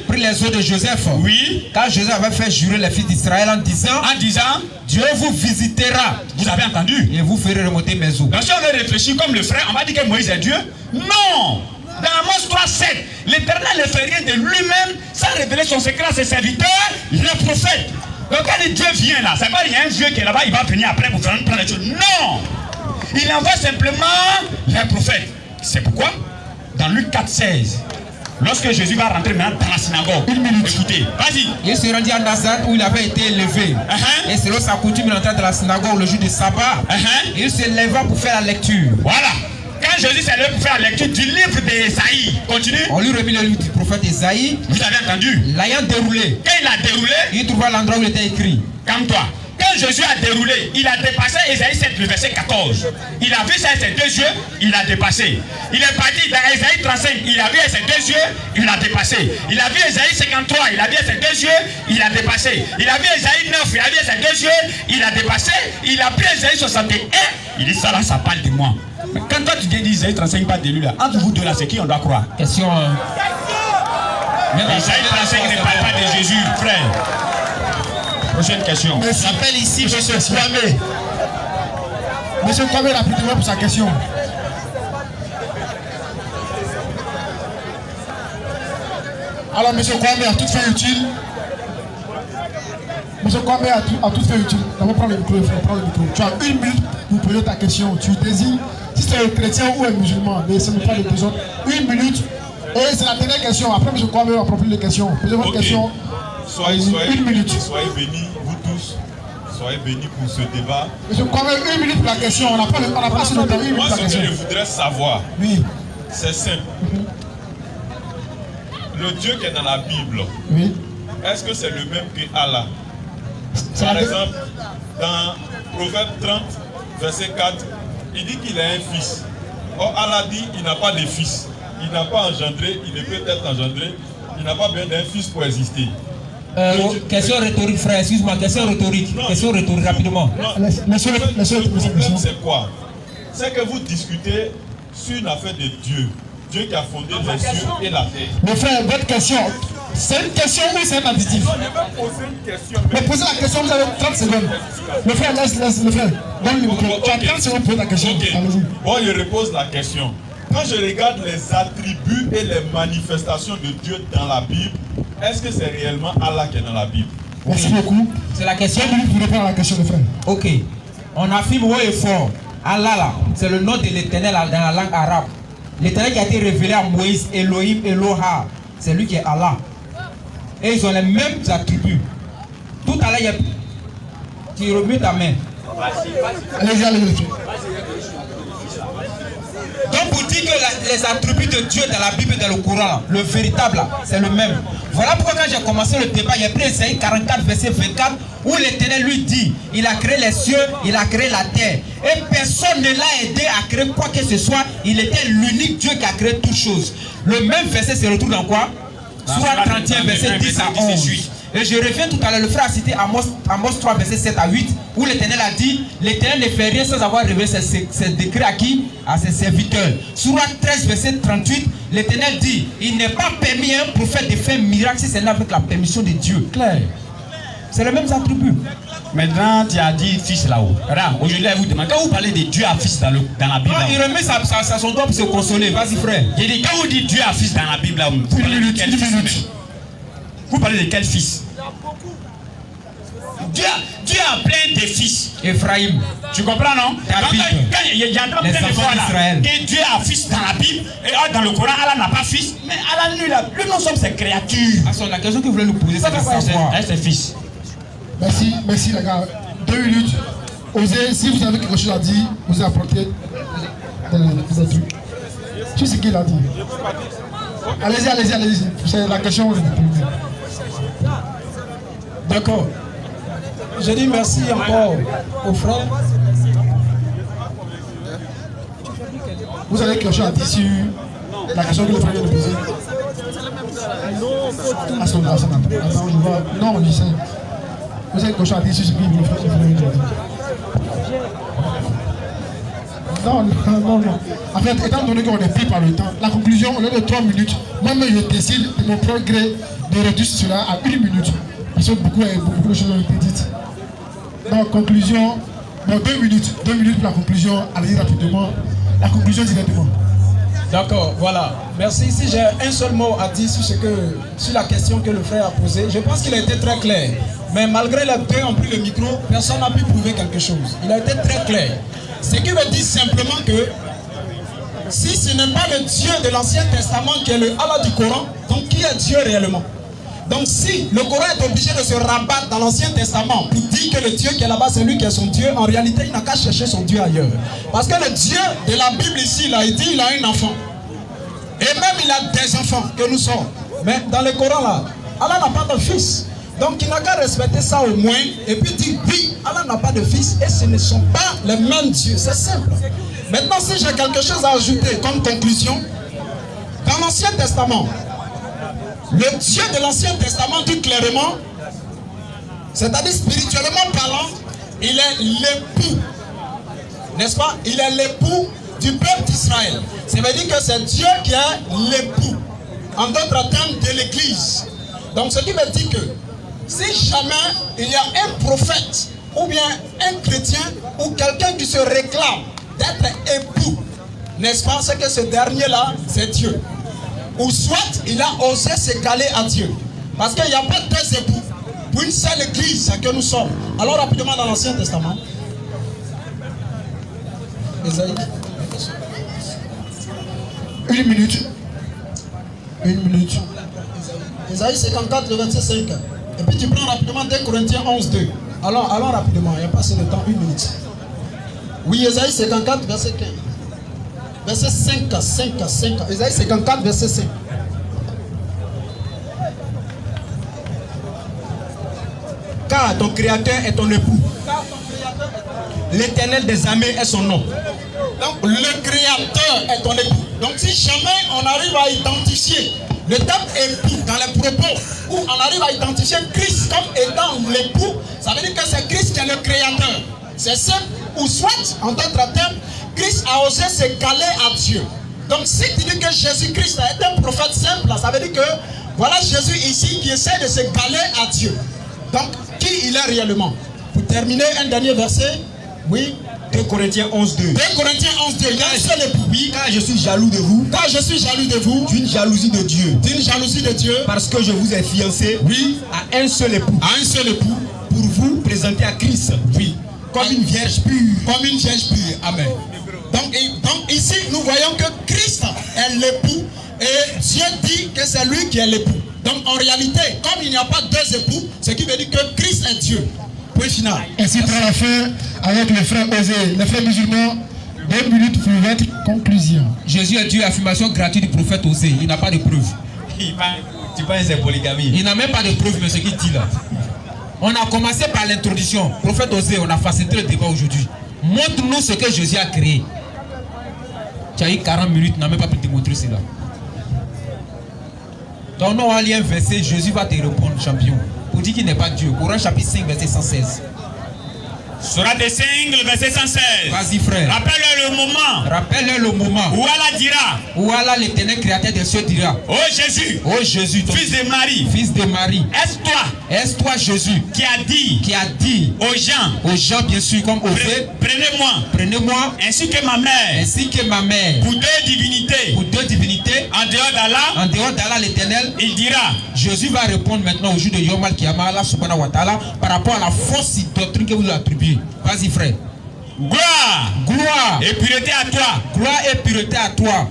prit les os de Joseph. Oui. Car Joseph avait fait jurer les fils d'Israël en disant Dieu vous visitera. Vous avez entendu? Et vous ferez remonter mes os. Donc si on réfléchit comme le frère, on va dire que Moïse est Dieu? Non. Dans Amos 3:7, l'Éternel ne fait rien de lui-même sans révéler son secret à ses serviteurs, les prophètes. Donc quand Dieu vient là, ça veut dire qu'il y a un Dieu qui est là-bas, il va venir après pour prendre les choses. Non. Il envoie simplement les prophètes. C'est pourquoi dans Luc 4:16, lorsque Jésus va rentrer maintenant dans la synagogue, écoutez, vas-y. Il se rendit à Nazareth où il avait été élevé. Et selon sa coutume, il entrait dans la synagogue le jour du sabbat. Et il se leva pour faire la lecture. Voilà. Quand Jésus s'est levé pour faire la lecture du livre d'Esaïe, continue. On lui remit le livre du prophète Esaïe. Vous avez entendu? L'ayant déroulé. Quand il a déroulé, il trouva l'endroit où il était écrit. Calme-toi. Quand Jésus a déroulé, il a dépassé Esaïe 7, le verset 14. Il a vu ça avec ses 2 yeux, il a dépassé. Il est parti dans Esaïe 35, il a vu avec ses 2 yeux, il a dépassé. Il a vu Esaïe 53, il a vu avec ses 2 yeux, il a dépassé. Il a vu Esaïe 9, il a vu avec ses 2 yeux, il a dépassé. Il a pris Esaïe 61, il dit ça là, ça parle de moi. Mais quand toi tu viens dire Esaïe 35 parle de lui là, entre vous deux là, c'est qui on doit croire? Question. Esaïe 35 ne parle pas de Jésus, frère. Prochaine question. J'appelle ici M. Kwame. M. Kwame, rapidement pour sa question. Alors, M. Kwame, à toute fin utile. M. Kwame, à toute fin utile. D'abord, prends le micro, prends le micro. Tu as 1 minute pour poser ta question. Tu désignes si c'est un chrétien ou un musulman. Mais ce n'est pas le besoin. 1 minute. Et c'est la dernière question. Après, M. Kwame va approfondir les questions. Posez votre question. Soyez 1 minute. Soyez bénis, vous tous. Soyez bénis pour ce débat. Monsieur, quand même 1 minute pour la question. On n'a pas assez de temps. 1 minute pour la question. Moi, ce que je voudrais savoir, c'est simple. Le Dieu qui est dans la Bible, est-ce que c'est le même que Allah? Par exemple, dans Proverbe 30, verset 4, il dit qu'il a un fils. Or, Allah dit qu'il n'a pas de fils. Il n'a pas engendré, il ne peut être engendré. Il n'a pas besoin d'un fils pour exister. Question rhétorique, frère, excuse-moi, question rhétorique. Question rhétorique, rapidement. C'est quoi? C'est que vous discutez sur une affaire de Dieu. Dieu qui a fondé les cieux et la terre. Mais frère, votre question, c'est une question ou c'est un additif? Non, je vais poser une question. Mais posez la question, vous avez 30 secondes. Le frère, laisse le frère. Donne le micro. Tu as 30 secondes pour poser ta question. Bon, je repose la question. Quand je regarde les attributs et les manifestations de Dieu dans la Bible, est-ce que c'est réellement Allah qui est dans la Bible? Merci beaucoup. C'est la question. Vous répondre à la question, le frère. Ok. On affirme haut et fort. Allah là, c'est le nom de l'Éternel dans la langue arabe. L'Éternel qui a été révélé à Moïse, Elohim, Eloha, c'est lui qui est Allah. Et ils ont les mêmes attributs. Tout à l'heure, tu remues ta main. Allez-y, allez-y. Donc pour dire que les attributs de Dieu dans la Bible et dans le Coran, le véritable, c'est le même. Voilà pourquoi quand j'ai commencé le débat, il y a pris Isaïe 44, verset 24, où l'Éternel lui dit, il a créé les cieux, il a créé la terre. Et personne ne l'a aidé à créer quoi que ce soit. Il était l'unique Dieu qui a créé toutes choses. Le même verset se retrouve dans quoi? Sourate 31, verset 10 à 11. Et je reviens tout à l'heure, le frère a cité Amos 3, verset 7 à 8, où l'Éternel a dit, l'Éternel ne fait rien sans avoir révélé ses décrets à qui? À ses serviteurs. Sourate 13, verset 38, l'Éternel dit, il n'est pas permis à un prophète de faire un miracle si c'est là avec la permission de Dieu. Clair. C'est le même attribut. Maintenant, tu as dit fils là-haut. Aujourd'hui, vous demandez, quand vous parlez de Dieu à fils dans la Bible, il remet son doigt pour se consoler. Vas-y, frère. J'ai dit, quand vous dites Dieu à fils dans la Bible, vous parlez de quel fils? Vous parlez de quel fils? Dieu a plein de fils. Ephraïm. Tu comprends, non? Quand j'entends plein de fois là, que Dieu a fils dans la Bible, et dans le Coran, Allah n'a pas fils. Mais Allah, lui, nous sommes ses créatures. La question que vous voulez nous poser, c'est de savoir. Elle, c'est fils. Merci, merci les gars. 2 minutes. Osez, si vous avez quelque chose à dire, vous apportez des trucs. Tu sais ce qu'il a dit. Allez-y, allez-y, allez-y. C'est la question. D'accord. Je dis merci encore aux frères. Vous avez quelque chose à dire sur la question que le frère vient de poser? À son âge, attends, je vois. Non, je sais. Vous avez quelque chose à dire sur ce que le frère vient de dire? Non, non, non. En fait, étant donné qu'on est pris par le temps, la conclusion, au lieu de 3 minutes, moi-même je décide de mon propre gré de réduire cela à 1 minute. Parce que beaucoup de choses ont été dites. Donc, conclusion, bon, 2 minutes pour la conclusion, allez-y rapidement. La conclusion directement. D'accord, voilà. Merci. Si j'ai un seul mot à dire sur la question que le frère a posée, je pense qu'il a été très clair. Mais malgré les deux ont pris le micro, personne n'a pu prouver quelque chose. Il a été très clair. Ce qui veut dire simplement que si ce n'est pas le Dieu de l'Ancien Testament qui est le Allah du Coran, donc qui est Dieu réellement? Donc si le Coran est obligé de se rabattre dans l'Ancien Testament pour dire que le Dieu qui est là-bas c'est lui qui est son Dieu, en réalité il n'a qu'à chercher son Dieu ailleurs. Parce que le Dieu de la Bible ici, il a dit il a un enfant. Et même il a des enfants que nous sommes. Mais dans le Coran là, Allah n'a pas de fils. Donc il n'a qu'à respecter ça au moins et puis dire oui, Allah n'a pas de fils et ce ne sont pas les mêmes dieux, c'est simple. Maintenant si j'ai quelque chose à ajouter comme conclusion, dans l'Ancien Testament, le Dieu de l'Ancien Testament dit clairement, c'est-à-dire spirituellement parlant, il est l'époux, n'est-ce pas? Il est l'époux du peuple d'Israël. Ça veut dire que c'est Dieu qui est l'époux, en d'autres termes de l'Église. Donc ce qui veut dire que si jamais il y a un prophète ou bien un chrétien ou quelqu'un qui se réclame d'être époux, n'est-ce pas? C'est que ce dernier-là, c'est Dieu. Ou soit il a osé se caler à Dieu. Parce qu'il n'y a pas deux époux pour une seule église que nous sommes. Alors rapidement dans l'Ancien Testament. Esaïe. 1 minute. 1 minute. Esaïe 54, le verset 5. Et puis tu prends rapidement 2 Corinthiens 11, 2. Allons rapidement, il n'y a pas assez de temps, 1 minute. Oui, Esaïe 54, verset 15. Verset 5. Esaïe 54, verset 5. Car ton créateur est ton époux. L'Éternel des armées est son nom. Donc le créateur est ton époux. Donc si jamais on arrive à identifier le terme époux dans les propos, où on arrive à identifier Christ comme étant l'époux, ça veut dire que c'est Christ qui est le créateur. C'est simple. Ou soit, en d'autres termes, Christ a osé se caler à Dieu. Donc si tu dis que Jésus-Christ est un prophète simple, ça veut dire que voilà Jésus ici qui essaie de se caler à Dieu. Donc qui il est réellement? Pour terminer, un dernier verset. Oui. 2 Corinthiens 11, 2. 2 Corinthiens 11, 2. Il y a un seul époux. Oui, car je suis jaloux de vous. Car je suis jaloux de vous. D'une jalousie de Dieu. D'une jalousie de Dieu. Parce que je vous ai fiancé. Oui. À un seul époux. À un seul époux. Pour vous présenter à Christ. Oui. Comme une vierge pure. Comme une vierge pure. Amen. Donc ici, nous voyons que Christ est l'époux. Et Dieu dit que c'est lui qui est l'époux. Donc en réalité, comme il n'y a pas deux époux, Ce qui veut dire que Christ est Dieu. Point final. Ainsi prend la fin avec le frère Osé. Les frères musulmans, 2 minutes pour votre conclusion. Jésus est Dieu, affirmation gratuite du prophète Osée. Il n'a pas de preuve. Tu penses que c'est polygamie? Il n'a même pas de preuve, mais ce qu'il dit là. On a commencé par l'introduction. Prophète Osée, on a facilité le débat aujourd'hui. Montre-nous ce que Jésus a créé. Tu as eu 40 minutes, tu n'as même pas pu démontrer cela. Donc nous, on va lire un verset, Jésus va te répondre, champion. Pour dire qu'il n'est pas Dieu. Coran chapitre 5, verset 116. Surat des 5, le verset 116. Vas-y frère. Rappelle-le le moment. Rappelle-le le moment. Où Allah dira. Où Allah l'éternel créateur des cieux dira. Oh Jésus. Oh Jésus. Fils de Marie. Fils de Marie. Est-ce toi Jésus. Qui a dit. Aux gens bien sûr comme Osée. Prenez-moi. Ainsi que ma mère. Pour deux divinités. En dehors d'Allah l'éternel. Il dira. Jésus va répondre maintenant au jour de Yom Al-Kiyama, Allah subhanahu wa ta'ala, par rapport à la fausse doctrine que vous attribuez. Vas-y frère. Gloire et pureté à toi. Gloire et pureté à toi.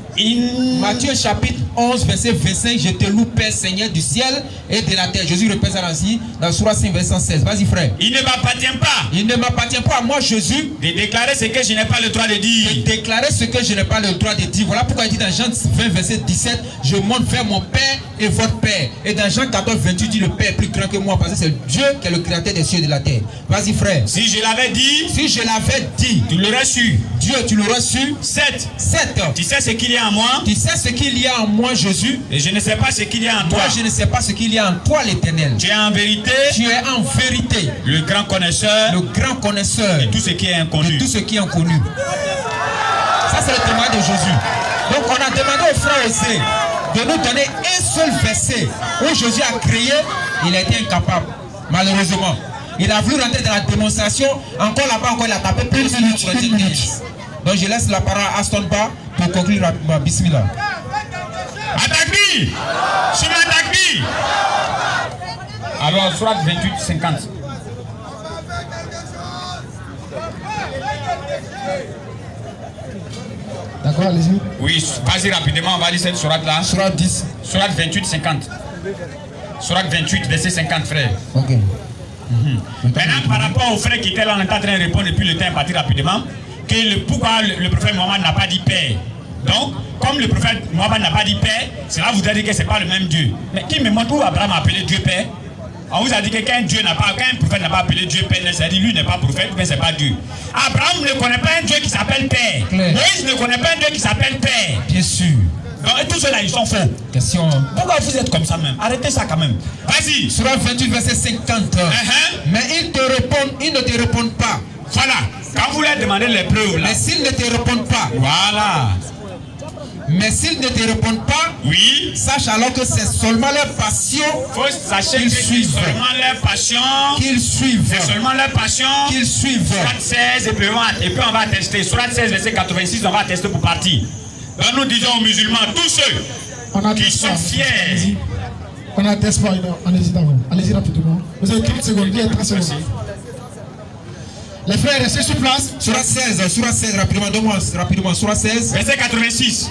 Matthieu chapitre 11 verset 25. Je te loue Père Seigneur du ciel et de la terre. Jésus répète ça ainsi dans Surah 5 verset 16. Vas-y frère. Il ne m'appartient pas à moi Jésus de déclarer ce que je n'ai pas le droit de dire. Voilà pourquoi il dit dans Jean 20 verset 17. Je monte vers mon Père et votre Père. Et dans Jean 14 28 dit le Père est plus grand que moi parce que c'est Dieu qui est le créateur des cieux et de la terre. Vas-y frère. Si je l'avais dit, tu l'aurais su. Dieu, tu l'aurais su. 7. Tu sais ce qu'il y a en moi. Tu sais ce qu'il y a en moi, Jésus. Et je ne sais pas ce qu'il y a en toi. Moi, je ne sais pas ce qu'il y a en toi, l'Éternel. Tu es en vérité. Le grand connaisseur. De tout ce qui est inconnu. Ça, c'est le témoignage de Jésus. Donc, on a demandé au frère Osée de nous donner un seul verset où Jésus a créé. Il a été incapable, malheureusement. Il a voulu rentrer dans la démonstration. Encore là-bas, il a tapé plus de minutes. Donc je laisse la parole à Aston Ba pour conclure rapidement. Bismillah. Atakbi. Sur l'Atakbi. Alors, Surat 28, 50. D'accord, allez-y. Oui, vas-y rapidement, on va lire cette surat-là. Surat 10. Surat 28, 50. Surat 28, verset 50, frère. Ok. Maintenant, par rapport au frère qui était là, on est en train de répondre depuis le temps parti rapidement, pourquoi le prophète Mohammed n'a pas dit Père. Donc, comme le prophète Mohammed n'a pas dit Père, cela voudrait dire que ce n'est pas le même Dieu. Mais qui me montre où Abraham a appelé Dieu Père? On vous a dit que quand un prophète n'a pas appelé Dieu Père, c'est-à-dire lui n'est pas prophète, mais ce n'est pas Dieu. Abraham ne connaît pas un Dieu qui s'appelle Père. Moïse ne connaît pas un Dieu qui s'appelle Père. Bien sûr. Donc, et tous ceux-là, ils sont faux. Question. Pourquoi vous êtes comme ça même? Arrêtez ça quand même. Vas-y. Surat 28, verset 50. Mais ils ne te répondent pas. Voilà. Quand vous leur demandez les preuves là. Mais s'ils ne te répondent pas. Voilà. Mais s'ils ne te répondent pas, oui, sache alors que c'est seulement leur passion qu'ils suivent. Seulement leur passion qu'ils suivent. C'est seulement leur passion qu'ils suivent. Surat 16 et puis on va tester. Surat 16 verset 86, on va tester pour partir. Donc nous disons aux musulmans, tous ceux qui sont fiers. On n'atteste pas, allez-y d'abord. Allez-y rapidement. Vous avez 30 secondes, il y a 30 secondes. Les frères, restez sur place. Surat 16, rapidement, donne-moi rapidement. Surat 16. Verset 86.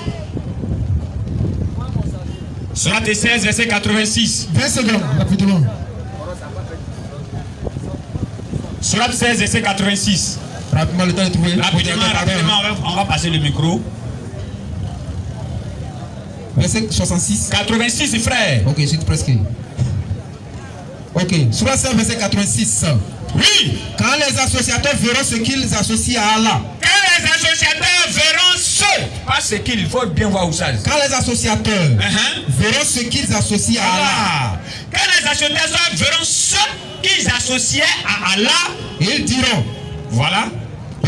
Surat 16, verset 86. 20 secondes, rapidement. Surat 16, verset 86. Rapidement, le temps de trouver. Rapidement, on va passer le micro. Verset 66. 86, frère. Ok, je suis presque. Ok, Surat 16, verset 86. Oui. Quand les associateurs verront ce qu'ils associent à Allah. Quand les associateurs verront pas ce qu'il faut bien voir où ça. Quand les associateurs verront ce qu'ils associent à Allah. Quand les associateurs verront ce qu'ils associaient à Allah, ils diront. Voilà.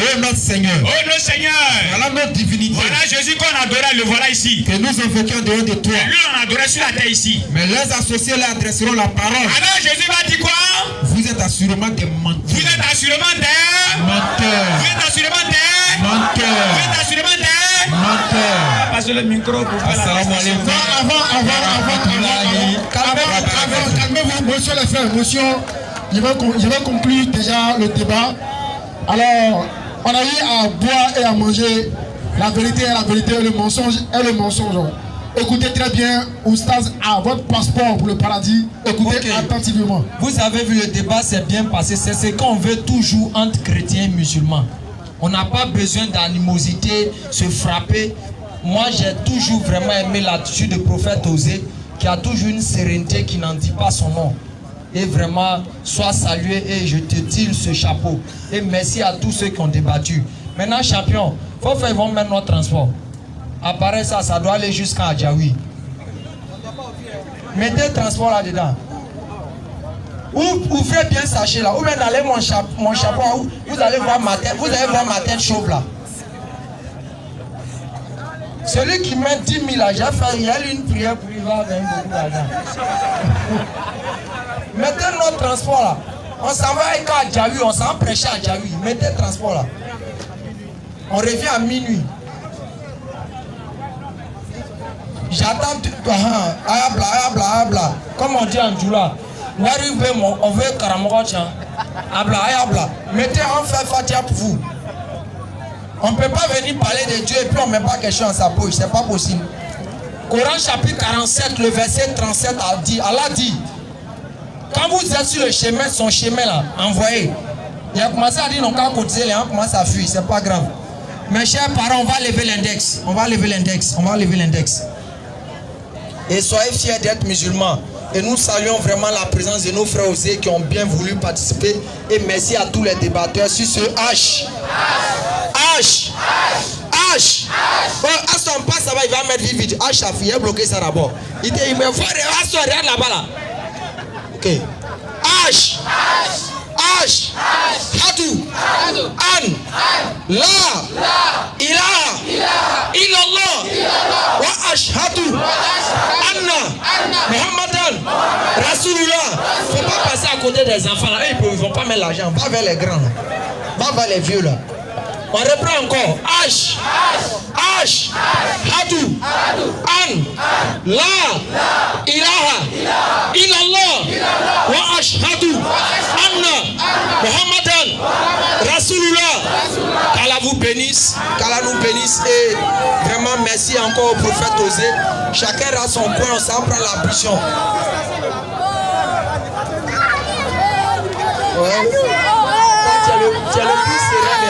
Oh notre Seigneur. Oh notre Seigneur. Voilà notre divinité. Voilà Jésus qu'on adorait, le voilà ici. Que nous invoquions dehors de toi. Et lui on adorait sur la terre ici. Mais leurs associés leur adresseront la parole. Alors Jésus va dire quoi? Vous êtes assurément des menteurs. Vous êtes assurément des menteurs. Vous êtes assurément des menteurs. Vous êtes assurément des menteurs. Passez le micro pour faire Calmez-vous, monsieur les frères, monsieur. Je vais conclure déjà le débat. Alors, on a eu à boire et à manger. La vérité est la vérité, le mensonge est le mensonge. Écoutez très bien, Oustaz a votre passeport pour le paradis. Écoutez attentivement. Vous avez vu le débat, c'est bien passé. C'est ce qu'on veut toujours entre chrétiens et musulmans. On n'a pas besoin d'animosité, se frapper. Moi, j'ai toujours vraiment aimé l'attitude du prophète Osée, qui a toujours une sérénité qui n'en dit pas son nom. Et vraiment, sois salué et je te tire ce chapeau. Et merci à tous ceux qui ont débattu. Maintenant, champion, il faut faire mettre notre transport. Apparaît ça, ça doit aller jusqu'à Adjaoui. Mettez le transport là-dedans. Ouvrez bien sachet là. Ou bien allez mon chapeau. Vous allez voir ma tête. Vous allez voir ma tête chauve là. Celui qui met 10 000 là, j'ai fait une prière pour lui avoir beaucoup d'argent. Mettez notre transport là. On s'en va avec Adjaoui, on s'en prêche à Adjaoui. Mettez le transport là. On revient à minuit. J'attends ayabla. Comme on dit en Djoula. On veut Karamogotian. Ayabla. Mettez en fait Fatia pour vous. On ne peut pas venir parler de Dieu et puis on ne met pas quelque chose dans sa poche. C'est pas possible. Coran chapitre 47, le verset 37 a dit, Allah dit, quand vous êtes sur le chemin, son chemin là, envoyé. Il a commencé à dire non, quand cotiser, les gens commencent à fuir, c'est pas grave. Mes chers parents, on va lever l'index. On va lever l'index. Et soyez fiers d'être musulmans. Et nous saluons vraiment la présence de nos frères Osée qui ont bien voulu participer. Et merci à tous les débatteurs sur ce H. Bon, Aston passe ça va, il va mettre vite. H a fini, il a bloqué ça d'abord. Il me faut Aston, regarde là-bas là. Ok. H. Hatu. An. La. Ilaha. Illallah. Wa ashhadu. Anna. Muhammadan. Rasulullah. Faut pas passer à côté des enfants là. Ils vont pas mettre l'argent. Va vers les grands là. Va vers les vieux là. On reprend encore. H. Hatu. An. La. Ilaha. Illallah. Wa ashhadu. Anna. Muhammadan. Rasulullah. Qu'Allah vous bénisse. Qu'Allah nous bénisse. Et vraiment merci encore au prophète Osée. Chacun a son coin. On s'en prend la pression. Ouais. Tu es le plus serein.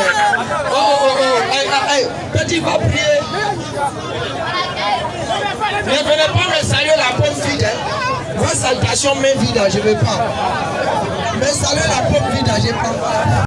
Petit va prier. Ne venez pas me saluer la paume vide. Vos salutations main vide, je ne veux pas. Mais saluer la paume vide, je ne prends pas.